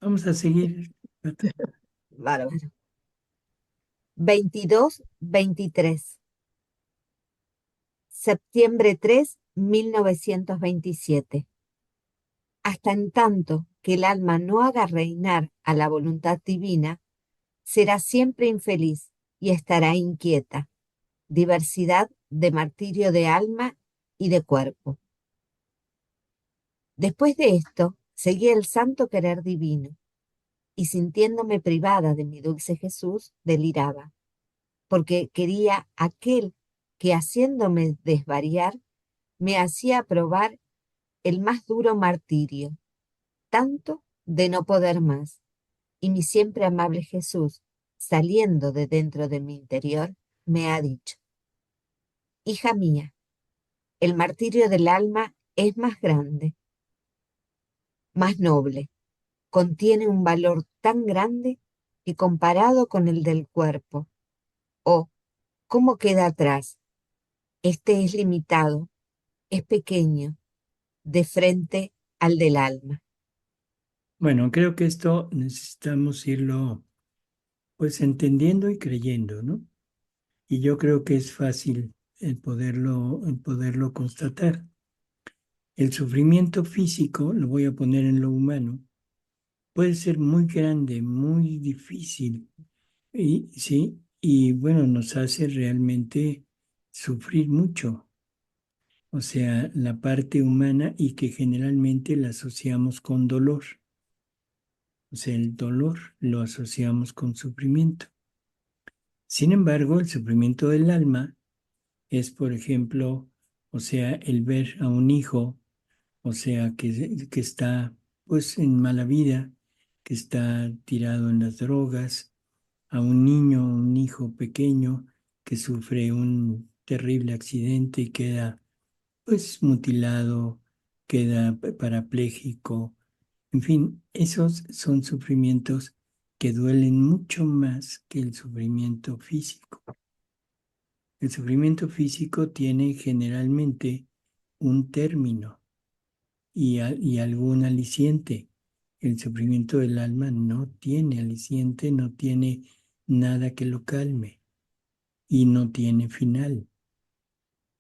Vamos a seguir. Bárbaro. 22-23. Septiembre 3, 1927. Hasta en tanto que el alma no haga reinar a la voluntad divina, será siempre infeliz y estará inquieta. Diversidad de martirio de alma y de cuerpo. Después de esto, seguí el santo querer divino, y sintiéndome privada de mi dulce Jesús, deliraba, porque quería aquel que haciéndome desvariar, me hacía probar el más duro martirio, tanto de no poder más. Y mi siempre amable Jesús, saliendo de dentro de mi interior, me ha dicho, hija mía, el martirio del alma es más grande, más noble, contiene un valor tan grande que comparado con el del cuerpo, oh, ¿cómo queda atrás? Este es limitado, es pequeño, de frente al del alma. Bueno, creo que esto necesitamos irlo pues entendiendo y creyendo, ¿no? Y yo creo que es fácil el poderlo constatar. El sufrimiento físico, lo voy a poner en lo humano, puede ser muy grande, muy difícil, y, sí, y bueno, nos hace realmente sufrir mucho. O sea, la parte humana y que generalmente la asociamos con dolor. O sea, el dolor lo asociamos con sufrimiento. Sin embargo, el sufrimiento del alma es, por ejemplo, o sea, el ver a un hijo, o sea, que está pues en mala vida, que está tirado en las drogas, a un niño, un hijo pequeño que sufre un terrible accidente y queda pues mutilado, queda parapléjico. En fin, esos son sufrimientos que duelen mucho más que el sufrimiento físico. El sufrimiento físico tiene generalmente un término y algún aliciente. El sufrimiento del alma no tiene aliciente, no tiene nada que lo calme y no tiene final.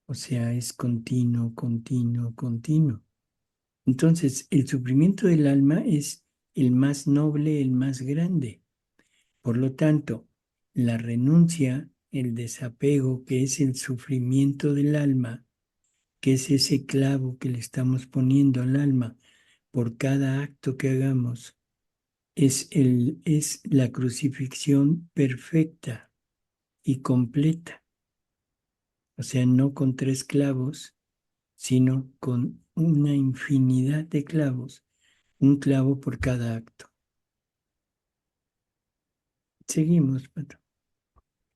O sea, es continuo, continuo, continuo. Entonces, el sufrimiento del alma es el más noble, el más grande. Por lo tanto, la renuncia, el desapego, que es el sufrimiento del alma, que es ese clavo que le estamos poniendo al alma por cada acto que hagamos, es la crucifixión perfecta y completa. O sea, no con 3 clavos, sino con una infinidad de clavos, un clavo por cada acto. Seguimos, Pato.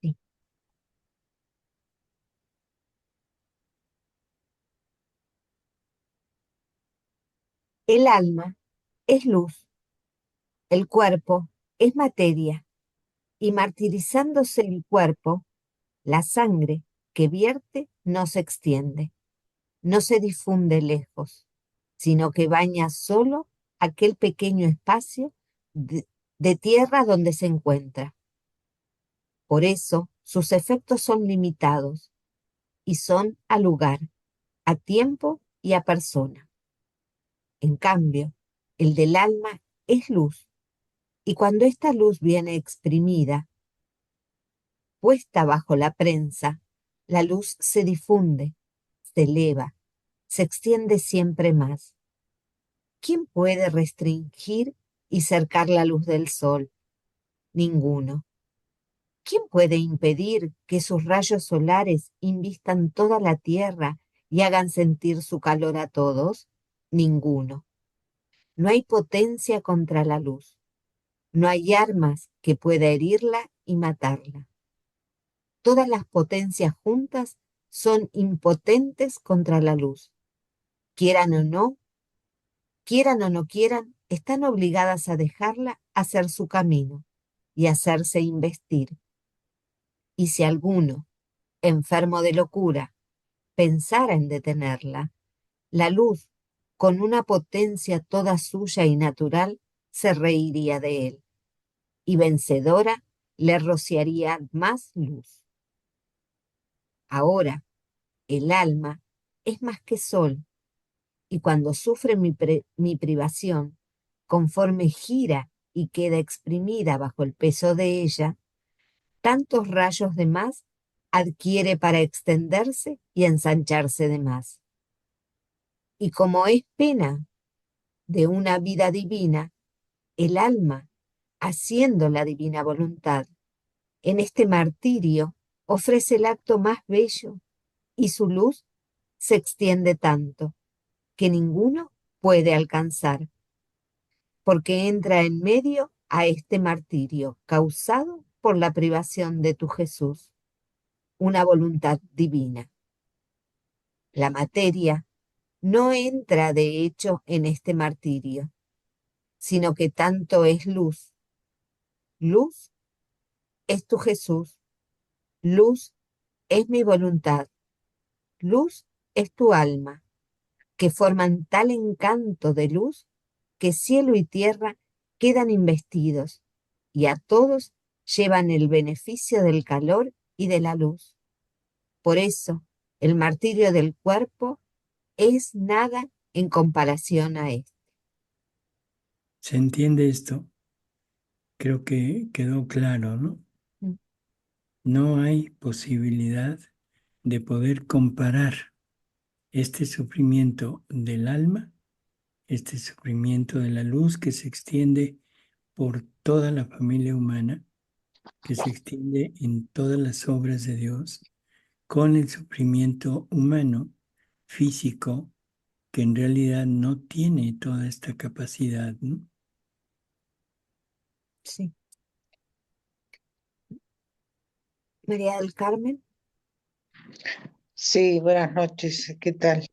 Sí. El alma es luz, el cuerpo es materia, y martirizándose el cuerpo, la sangre que vierte no se extiende, no se difunde lejos, sino que baña solo aquel pequeño espacio de tierra donde se encuentra. Por eso sus efectos son limitados y son a lugar, a tiempo y a persona. En cambio, el del alma es luz, y cuando esta luz viene exprimida, puesta bajo la prensa, la luz se difunde, se eleva, se extiende siempre más. ¿Quién puede restringir y cercar la luz del sol? Ninguno. ¿Quién puede impedir que sus rayos solares invistan toda la tierra y hagan sentir su calor a todos? Ninguno. No hay potencia contra la luz. No hay armas que pueda herirla y matarla. Todas las potencias juntas son impotentes contra la luz. Quieran o no quieran, están obligadas a dejarla hacer su camino y hacerse investir. Y si alguno, enfermo de locura, pensara en detenerla, la luz, con una potencia toda suya y natural, se reiría de él, y vencedora le rociaría más luz. Ahora, el alma es más que sol, y cuando sufre mi privación, conforme gira y queda exprimida bajo el peso de ella, tantos rayos de más adquiere para extenderse y ensancharse de más. Y como es pena de una vida divina, el alma, haciendo la divina voluntad, en este martirio ofrece el acto más bello y su luz se extiende tanto que ninguno puede alcanzar, porque entra en medio a este martirio causado por la privación de tu Jesús, una voluntad divina. La materia no entra de hecho en este martirio, sino que tanto es luz. Luz es tu Jesús, luz es mi voluntad, luz es tu alma, que forman tal encanto de luz que cielo y tierra quedan investidos, y a todos llevan el beneficio del calor y de la luz. Por eso, el martirio del cuerpo es nada en comparación a esto. ¿Se entiende esto? Creo que quedó claro, ¿no? Mm. No hay posibilidad de poder comparar este sufrimiento del alma, este sufrimiento de la luz que se extiende por toda la familia humana, que se extiende en todas las obras de Dios, con el sufrimiento humano, físico, que en realidad no tiene toda esta capacidad, ¿no? Sí. María del Carmen. Sí, buenas noches, ¿qué tal?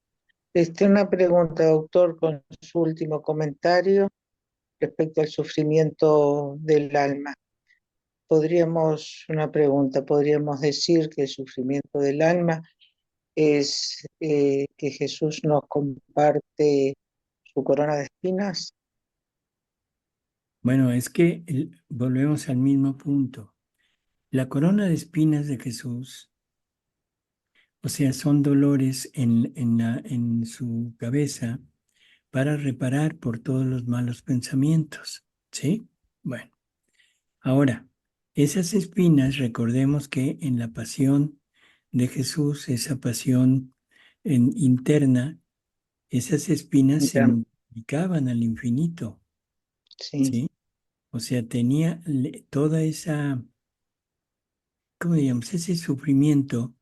Una pregunta, doctor, con su último comentario respecto al sufrimiento del alma. Una pregunta, ¿podríamos decir que el sufrimiento del alma es que Jesús nos comparte su corona de espinas? Bueno, es que volvemos al mismo punto. La corona de espinas de Jesús, o sea, son dolores en su cabeza para reparar por todos los malos pensamientos, ¿sí? Bueno, ahora, esas espinas, recordemos que en la pasión de Jesús, esa pasión interna, esas espinas se Ya, multiplicaban al infinito, sí, ¿sí? O sea, tenía toda esa, ¿cómo digamos? Ese sufrimiento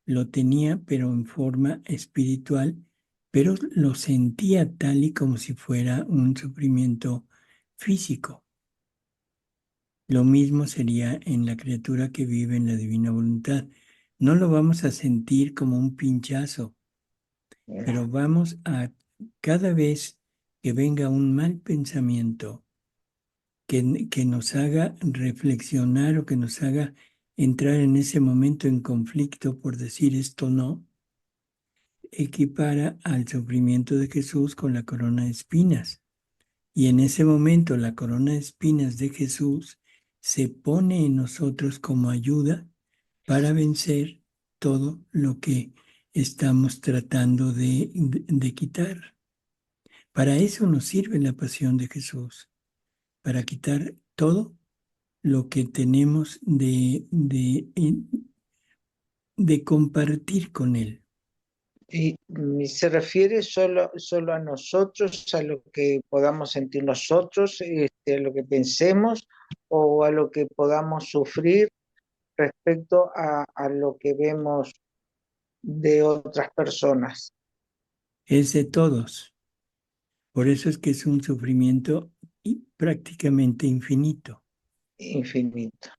lo tenía, pero en forma espiritual, pero lo sentía tal y como si fuera un sufrimiento físico. Lo mismo sería en la criatura que vive en la divina voluntad. No lo vamos a sentir como un pinchazo, pero vamos a, cada vez que venga un mal pensamiento que nos haga reflexionar o que nos haga entrar en ese momento en conflicto por decir esto no, equipara al sufrimiento de Jesús con la corona de espinas. Y en ese momento la corona de espinas de Jesús se pone en nosotros como ayuda para vencer todo lo que estamos tratando de quitar. Para eso nos sirve la pasión de Jesús, para quitar todo lo que tenemos de compartir con Él. y se refiere solo a nosotros, a lo que podamos sentir nosotros, a lo que pensemos o a lo que podamos sufrir respecto a lo que vemos de otras personas. Es de todos. Por eso es que es un sufrimiento prácticamente infinito. Infinito.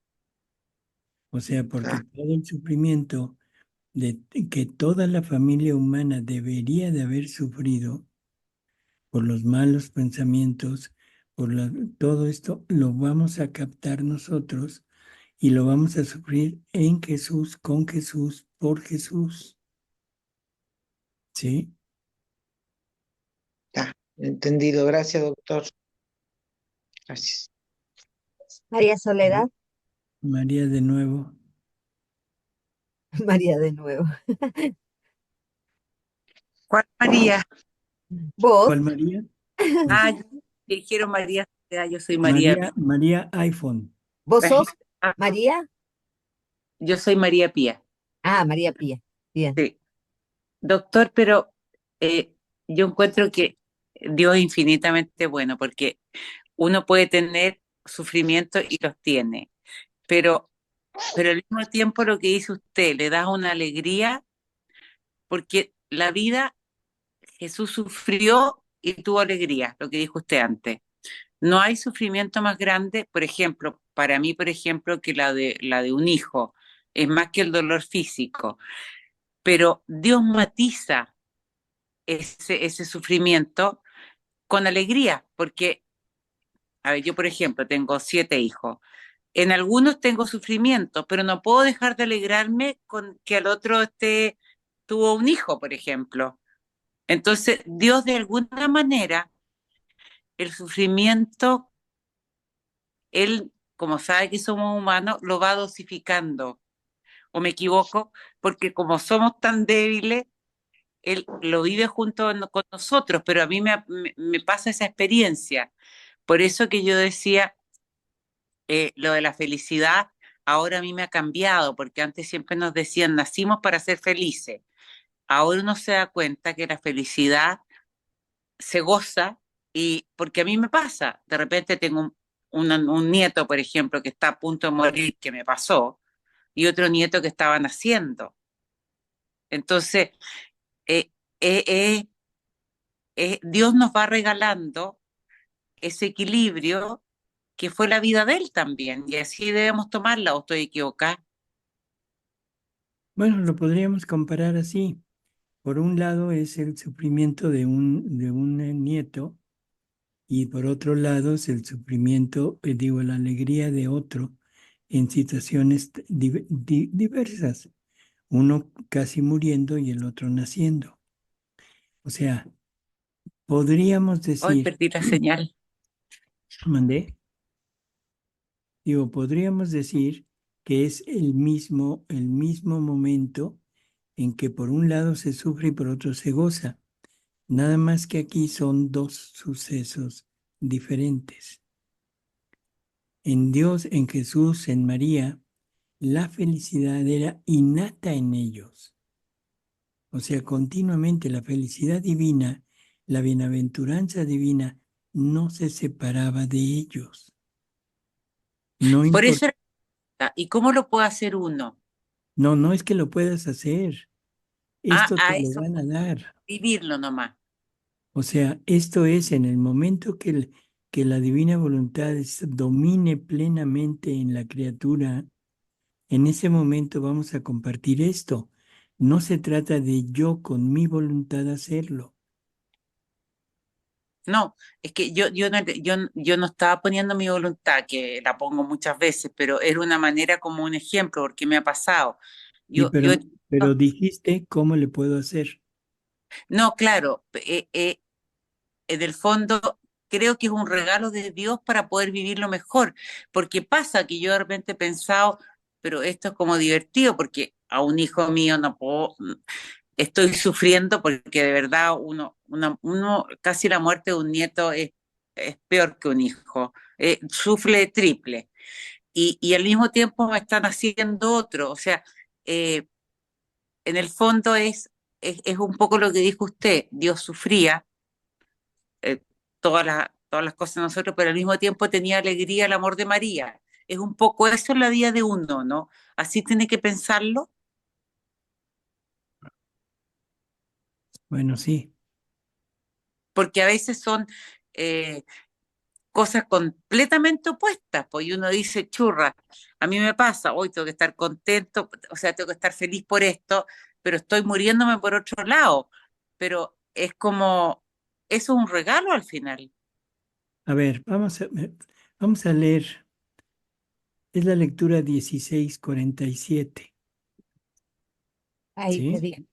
O sea, porque todo el sufrimiento que toda la familia humana debería de haber sufrido por los malos pensamientos, todo esto lo vamos a captar nosotros y lo vamos a sufrir en Jesús, con Jesús, por Jesús. ¿Sí? Entendido. Gracias, doctor. Gracias. María Soledad. María de nuevo. María de nuevo. ¿Cuál María? ¿Vos? ¿Cuál María? Ah, yo dijeron María, yo soy María. María iPhone. ¿Vos sos María? Yo soy María Pía. Ah, María Pía. Bien. Sí. Doctor, pero yo encuentro que Dios es infinitamente bueno porque uno puede tener sufrimiento y los tiene, pero al mismo tiempo lo que dice usted le da una alegría porque la vida Jesús sufrió y tuvo alegría, lo que dijo usted antes. No hay sufrimiento más grande, por ejemplo, para mí, por ejemplo, que la de un hijo. Es más que el dolor físico. Pero Dios matiza ese sufrimiento con alegría, porque, a ver, yo, por ejemplo, tengo 7 hijos. En algunos tengo sufrimiento, pero no puedo dejar de alegrarme con que al otro tuvo un hijo, por ejemplo. Entonces, Dios de alguna manera el sufrimiento, Él, como sabe que somos humanos, lo va dosificando. ¿O me equivoco? Porque como somos tan débiles, Él lo vive junto con nosotros, pero a mí me pasa esa experiencia. Por eso que yo decía, lo de la felicidad, ahora a mí me ha cambiado, porque antes siempre nos decían, nacimos para ser felices. Ahora uno se da cuenta que la felicidad se goza y porque a mí me pasa, de repente tengo un nieto, por ejemplo, que está a punto de morir, que me pasó, y otro nieto que estaba naciendo. Entonces, eh, eh, eh, Dios nos va regalando ese equilibrio que fue la vida de él también, y así debemos tomarla, o estoy equivocada. Bueno, lo podríamos comparar así. Por un lado es el sufrimiento de un nieto y por otro lado es el sufrimiento, digo, la alegría de otro en situaciones diversas. Uno casi muriendo y el otro naciendo. O sea, podríamos Hoy decir, perdí la señal. mandé, digo, podríamos decir que es el mismo momento en que por un lado se sufre y por otro se goza. Nada más que aquí son dos sucesos diferentes. En Dios, en Jesús, en María, la felicidad era innata en ellos. O sea, continuamente la felicidad divina, la bienaventuranza divina, no se separaba de ellos. No Por importa, eso, ¿y cómo lo puede hacer uno? no es que lo puedas hacer, esto te A lo eso, van a dar. vivirlo nomás. O sea, esto es en el momento que la divina voluntad domine plenamente en la criatura, en ese momento vamos a compartir esto. No se trata de yo con mi voluntad hacerlo. No, es que yo no estaba poniendo mi voluntad, que la pongo muchas veces, pero era una manera como un ejemplo, porque me ha pasado. Sí, Yo, yo, pero dijiste cómo le puedo hacer. no, claro, en el fondo creo que es un regalo de Dios para poder vivirlo mejor, porque pasa que yo de repente he pensado, pero esto es como divertido, porque a un hijo mío no puedo, estoy sufriendo porque de verdad casi la muerte de un nieto es peor que un hijo, sufre triple y al mismo tiempo me están haciendo otro, o sea, eh, en el fondo es un poco lo que dijo usted, Dios sufría eh, todas las cosas de nosotros, pero al mismo tiempo tenía alegría el amor de María. Es un poco eso en la vida de uno, ¿no? Así tiene que pensarlo, Bueno, sí. porque a veces son eh, cosas completamente opuestas, pues y uno dice, churra, a mí me pasa, hoy tengo que estar contento, o sea, tengo que estar feliz por esto, pero estoy muriéndome por otro lado, pero es como, eso es un regalo al final. A ver, vamos a leer. Es la lectura 1647, Ahí te ¿sí? digo.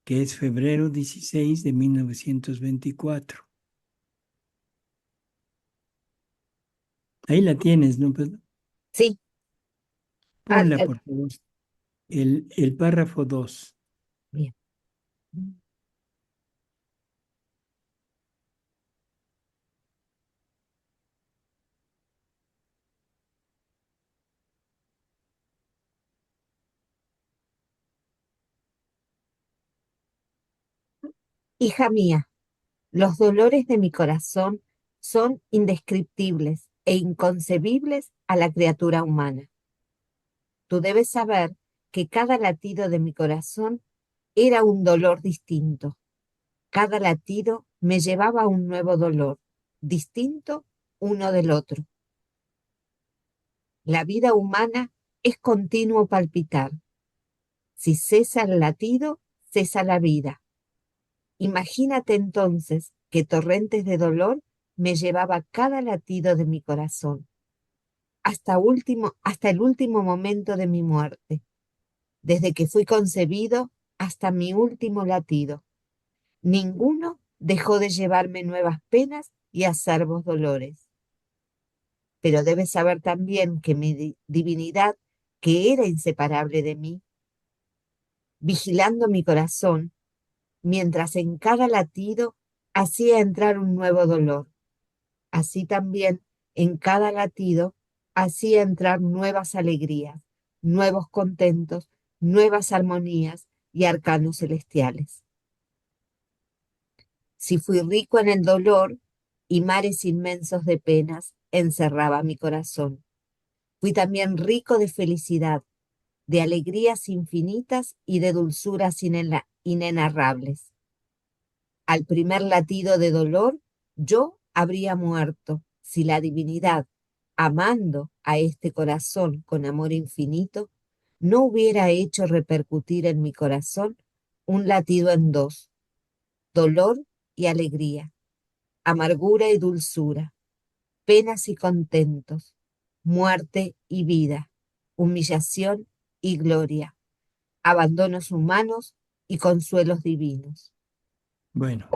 Que es febrero 16 de 1924. Ahí la tienes, ¿no? Pues, Sí, ah, ponla, por favor. El párrafo 2. bien. Hija mía, los dolores de mi corazón son indescriptibles e inconcebibles a la criatura humana. Tú debes saber que cada latido de mi corazón era un dolor distinto. Cada latido me llevaba a un nuevo dolor, distinto uno del otro. La vida humana es continuo palpitar. Si cesa el latido, cesa la vida. Imagínate entonces que torrentes de dolor me llevaba cada latido de mi corazón, hasta el último momento de mi muerte, desde que fui concebido hasta mi último latido. Ninguno dejó de llevarme nuevas penas y acerbos dolores. Pero debes saber también que mi divinidad, que era inseparable de mí, vigilando mi corazón, mientras en cada latido hacía entrar un nuevo dolor, así también en cada latido hacía entrar nuevas alegrías, nuevos contentos, nuevas armonías y arcanos celestiales. Si fui rico en el dolor y mares inmensos de penas encerraba mi corazón, fui también rico de felicidad, de alegrías infinitas y de dulzuras inenarrables. Al primer latido de dolor, yo habría muerto si la divinidad, amando a este corazón con amor infinito, no hubiera hecho repercutir en mi corazón un latido en dos, dolor y alegría, amargura y dulzura, penas y contentos, muerte y vida, humillación y gloria, abandonos humanos y consuelos divinos. Bueno,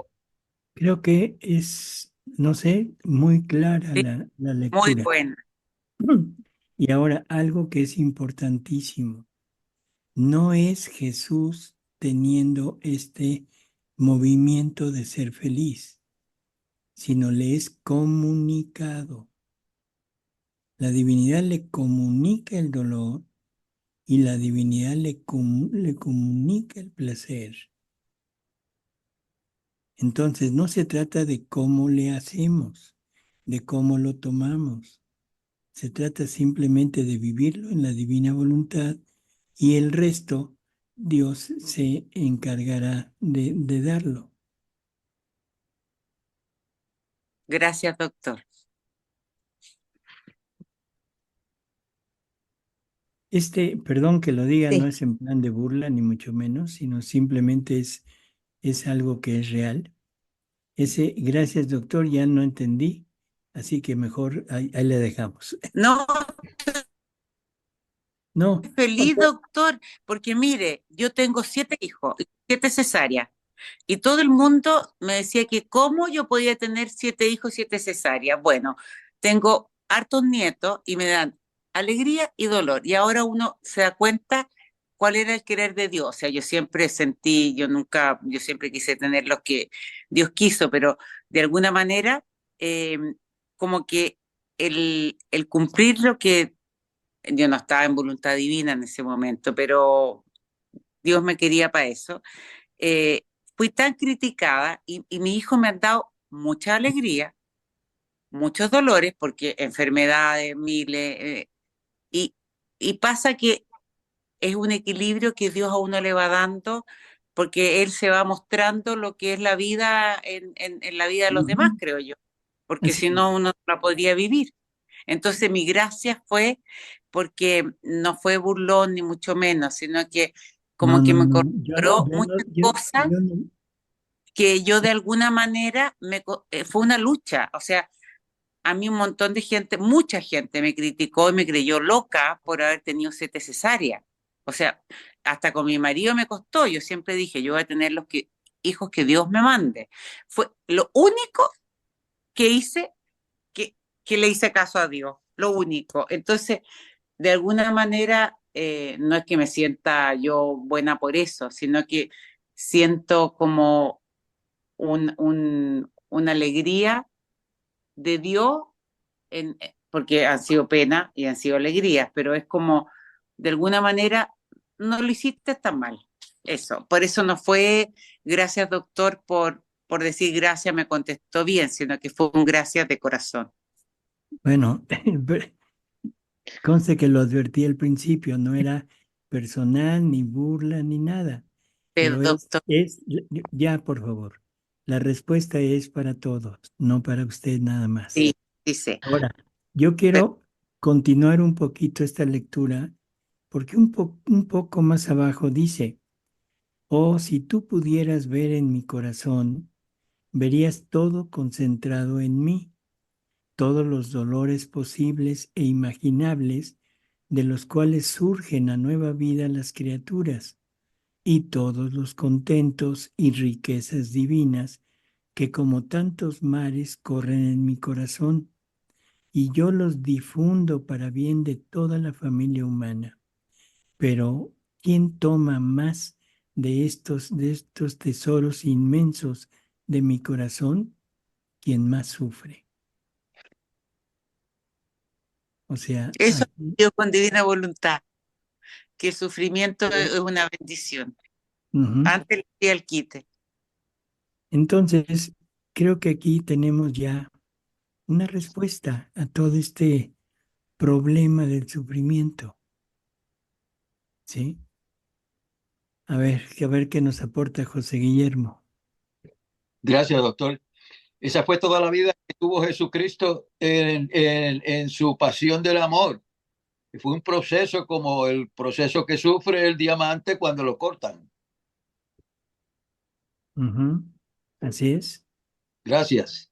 creo que es, no sé, muy clara Sí, la muy lectura. buena. Y ahora algo que es importantísimo. No es Jesús teniendo este movimiento de ser feliz, sino le es comunicado. La divinidad le comunica el dolor y la divinidad le comunica el placer. Entonces no se trata de cómo le hacemos, de cómo lo tomamos. Se trata simplemente de vivirlo en la divina voluntad y el resto Dios se encargará de darlo. Gracias, doctor. Perdón que lo diga, no Sí, es en plan de burla, ni mucho menos, sino simplemente es algo que es real. Gracias, doctor, ya no entendí, así que mejor ahí le dejamos. No, No, feliz, doctor, porque mire, yo tengo 7 hijos, 7 cesáreas, y todo el mundo me decía que cómo yo podía tener 7 hijos, 7 cesáreas. Bueno, tengo hartos nietos y me dan alegría y dolor, y ahora uno se da cuenta cuál era el querer de Dios. O sea, yo siempre sentí, yo siempre quise tener lo que Dios quiso, pero de alguna manera, eh, como que el cumplir lo que yo no estaba en voluntad divina en ese momento, pero Dios me quería para eso. Eh, Fui tan criticada y mi hijo me ha dado mucha alegría, muchos dolores, porque enfermedades, miles, y, y pasa que es un equilibrio que Dios a uno le va dando, porque Él se va mostrando lo que es la vida en la vida de los demás, ujú, creo yo, porque así si es. no uno no la podría vivir. Entonces mi gracia fue porque no fue burlón ni mucho menos, sino que No, como que no, me no, incorporó muchas cosas yo no. que yo de alguna manera fue una lucha. O sea, a mí un montón de gente, mucha gente me criticó y me creyó loca por haber tenido 7 cesáreas. O sea, hasta con mi marido me costó. Yo siempre dije, yo voy a tener hijos que Dios me mande. Fue lo único que hice que, que le hice caso a Dios, lo único. Entonces, de alguna manera, no es que me sienta yo buena por eso, sino que siento como una alegría de Dios, porque han sido penas y han sido alegrías, pero es como, de alguna manera, no lo hiciste tan mal. Eso, por eso no fue gracias, doctor, por decir gracias, me contestó bien, sino que fue un gracias de corazón. Bueno, conste que lo advertí al principio, no era personal, ni burla, ni nada, Pero, pero doctor, ya, por favor, la respuesta es para todos, no para usted nada más. sí, dice, Ahora, yo quiero continuar un poquito esta lectura, porque un poco más abajo dice, oh, si tú pudieras ver en mi corazón, verías todo concentrado en mí, todos los dolores posibles e imaginables de los cuales surgen a nueva vida las criaturas, y todos los contentos y riquezas divinas que como tantos mares corren en mi corazón, y yo los difundo para bien de toda la familia humana. Pero, ¿quién toma más de estos tesoros inmensos de mi corazón? Quien más sufre. O sea, Eso aquí, Dios con divina voluntad, que el sufrimiento sí. es una bendición. Ujú. Antes le di el quite. Entonces, creo que aquí tenemos ya una respuesta a todo este problema del sufrimiento, ¿sí? A ver qué nos aporta José Guillermo. Gracias, doctor. Esa fue toda la vida que tuvo Jesucristo en su pasión del amor. Y fue un proceso como el proceso que sufre el diamante cuando lo cortan. Ujú. Así es. Gracias.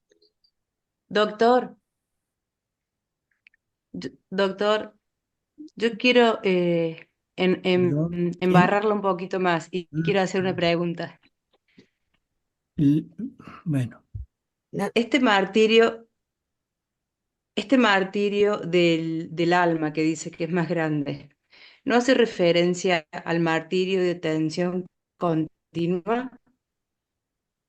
Doctor, doctor, yo quiero Perdón, ¿quién? embarrarlo un poquito más y quiero hacer una pregunta. L- Bueno, No, Este martirio, este martirio del alma que dice que es más grande, ¿no hace referencia al martirio de tensión continua?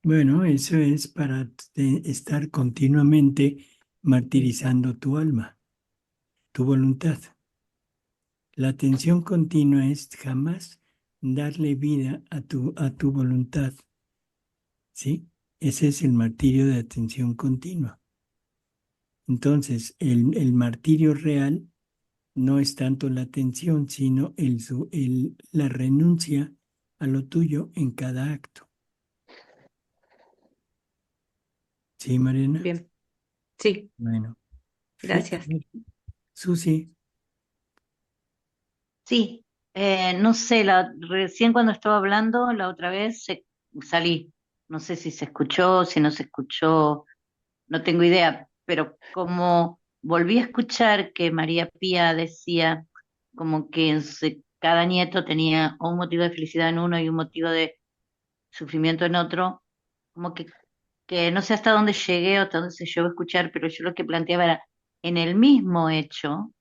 bueno, eso es para estar continuamente martirizando tu alma, tu voluntad. La atención continua es jamás darle vida a tu voluntad, ¿sí? Ese es el martirio de atención continua. Entonces, el martirio real no es tanto la atención, sino la renuncia a lo tuyo en cada acto. ¿Sí, Mariana? Bien, sí, Bueno. A gracias. ver, Susi, Sí, no sé, recién cuando estaba hablando la otra vez salí. No sé si se escuchó, si no se escuchó, no tengo idea, pero como volví a escuchar que María Pía decía como que cada nieto tenía un motivo de felicidad en uno y un motivo de sufrimiento en otro, como que no sé hasta dónde llegué o hasta dónde se llegó a escuchar, pero yo lo que planteaba era, en el mismo hecho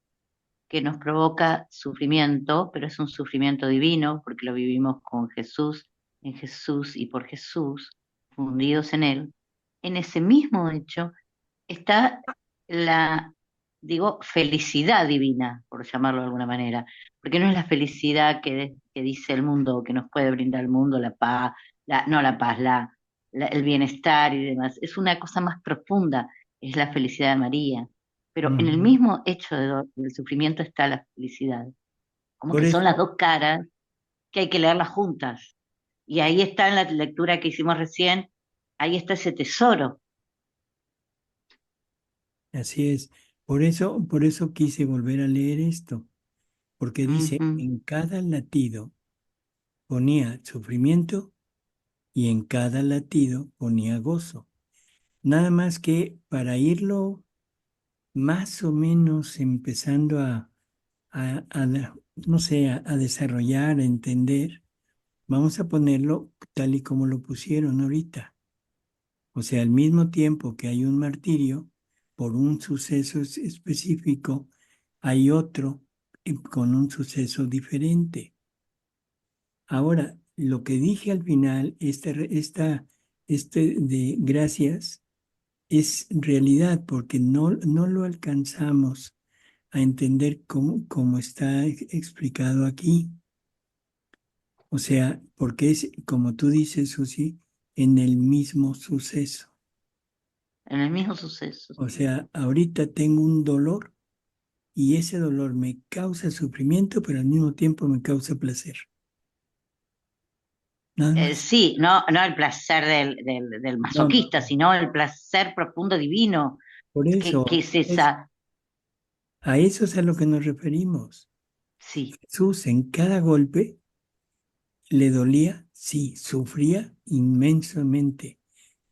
que nos provoca sufrimiento, pero es un sufrimiento divino porque lo vivimos con Jesús, en Jesús y por Jesús, fundidos en Él. En ese mismo hecho está la, digo, felicidad divina, por llamarlo de alguna manera, porque no es la felicidad que dice el mundo, que nos puede brindar el mundo, la paz, no la paz, el bienestar y demás, es una cosa más profunda, es la felicidad de María. Pero en el ujú. mismo hecho del sufrimiento está la felicidad, como Por que son las eso, dos caras que hay que leerlas juntas. Y ahí está en la lectura que hicimos recién, ahí está ese tesoro. así es. Por eso quise volver a leer esto, porque dice, Ujú. en cada latido ponía sufrimiento y en cada latido ponía gozo. Nada más que para irlo más o menos empezando no sé, a desarrollar, a entender, vamos a ponerlo tal y como lo pusieron ahorita. O sea, al mismo tiempo que hay un martirio por un suceso específico, hay otro con un suceso diferente. Ahora, lo que dije al final, este de gracias, es realidad porque no lo alcanzamos a entender cómo está explicado aquí. O sea, porque es, como tú dices, Susi, en el mismo suceso. En el mismo suceso. O sea, ahorita tengo un dolor y ese dolor me causa sufrimiento, pero al mismo tiempo me causa placer. Nada más. Sí, no el placer del No, no, masoquista, no. sino el placer profundo divino. Por ¿Qué eso, es esa? a eso es a lo que nos referimos. Sí. Jesús en cada golpe le dolía, sí, sufría inmensamente,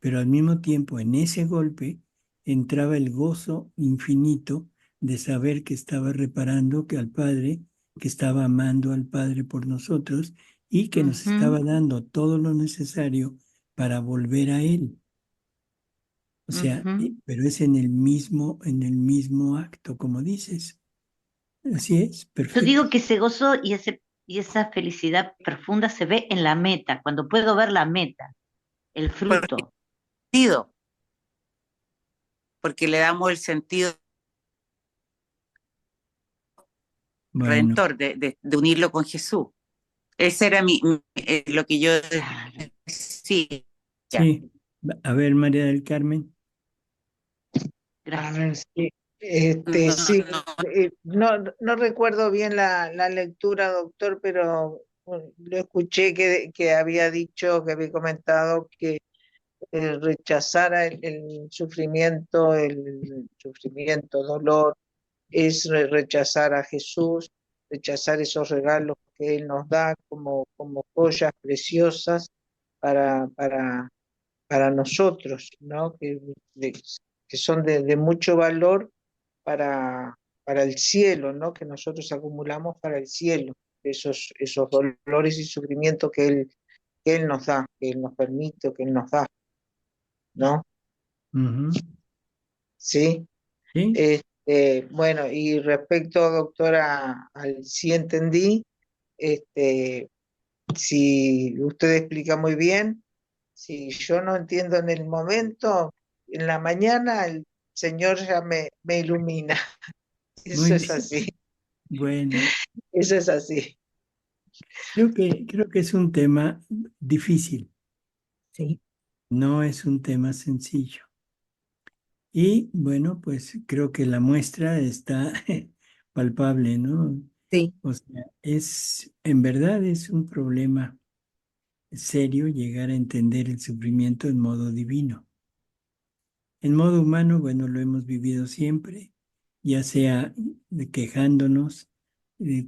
pero al mismo tiempo en ese golpe entraba el gozo infinito de saber que estaba reparando que al Padre, que estaba amando al Padre por nosotros y que nos Ujú. estaba dando todo lo necesario para volver a Él. O sea, Ujú. pero es en el mismo acto, como dices. Así es, Yo perfecto. digo que ese gozo y esa felicidad profunda se ve en la meta, cuando puedo ver la meta, el Porque, fruto. sentido, porque le damos el sentido Bueno, redentor de unirlo con Jesús. Ese era lo que yo Claro. decía. sí. A ver, María del Carmen. A Gracias. ver, sí, No, sí, no, no recuerdo bien la lectura, doctor, pero lo escuché que había dicho, que había comentado que rechazara el sufrimiento, dolor, es rechazar a Jesús, rechazar esos regalos que Él nos da como joyas preciosas para, para, para nosotros, ¿no? Que son de mucho valor para, para el cielo, ¿no? Que nosotros acumulamos para el cielo, esos dolores y sufrimientos que Él nos da, que Él nos permite, que Él nos da, ¿no? Ujú. Sí. Sí, Bueno, y respecto, doctora, al sí entendí, este, si usted explica muy bien, si yo no entiendo en el momento, en la mañana el Señor ya me ilumina. muy Eso es bien. así, Bueno, eso es así. creo que es un tema difícil, Sí, no es un tema sencillo. Y bueno, pues creo que la muestra está palpable, ¿no? sí. O sea, en verdad es un problema serio llegar a entender el sufrimiento en modo divino. En modo humano, bueno, lo hemos vivido siempre, ya sea quejándonos,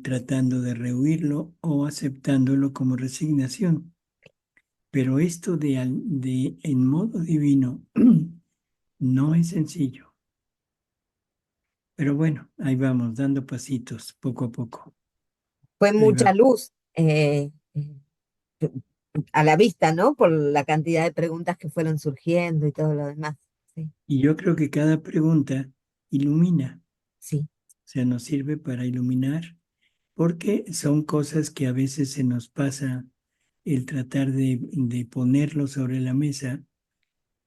tratando de rehuirlo o aceptándolo como resignación. Pero esto de en modo divino no es sencillo. Pero bueno, ahí vamos, dando pasitos poco a poco. Fue Ahí mucha va. luz a la vista, ¿no? Por la cantidad de preguntas que fueron surgiendo y todo lo demás. Sí, Y yo creo que cada pregunta ilumina, sí, o sea, nos sirve para iluminar, porque son cosas que a veces se nos pasa el tratar de ponerlo sobre la mesa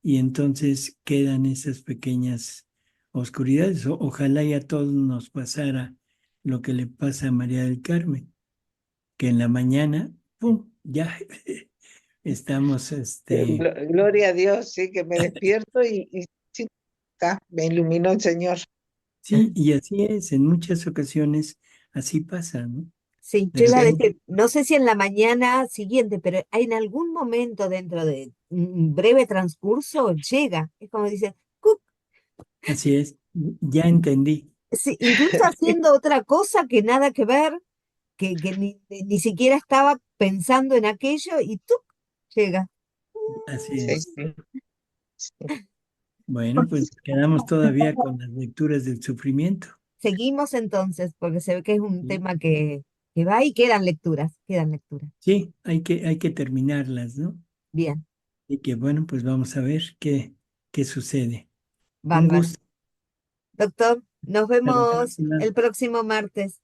y entonces quedan esas pequeñas oscuridades. Ojalá y a todos nos pasara lo que le pasa a María del Carmen, que en la mañana, ¡pum!, ya estamos, Gloria a Dios, sí, que me despierto y sí, me iluminó el Señor. sí, y así es, en muchas ocasiones así pasa, ¿no? sí. De Yo iba a Sí, repente, decir, no sé si en la mañana siguiente, pero en algún momento dentro de un breve transcurso llega. Es como dice, "Cuc", así es, ya entendí, sí, incluso haciendo otra cosa que nada que ver, que ni siquiera estaba pensando en aquello y tú llega. así sí, es. sí. Bueno, pues quedamos todavía con las lecturas del sufrimiento. Seguimos entonces, porque se ve que es un Sí, tema que va y quedan lecturas, quedan lecturas. sí, hay que terminarlas, ¿no? Bien, Y que bueno, pues vamos a ver qué sucede. Un bárbaro. gusto. Doctor, nos Hasta la vemos próxima. el próximo martes.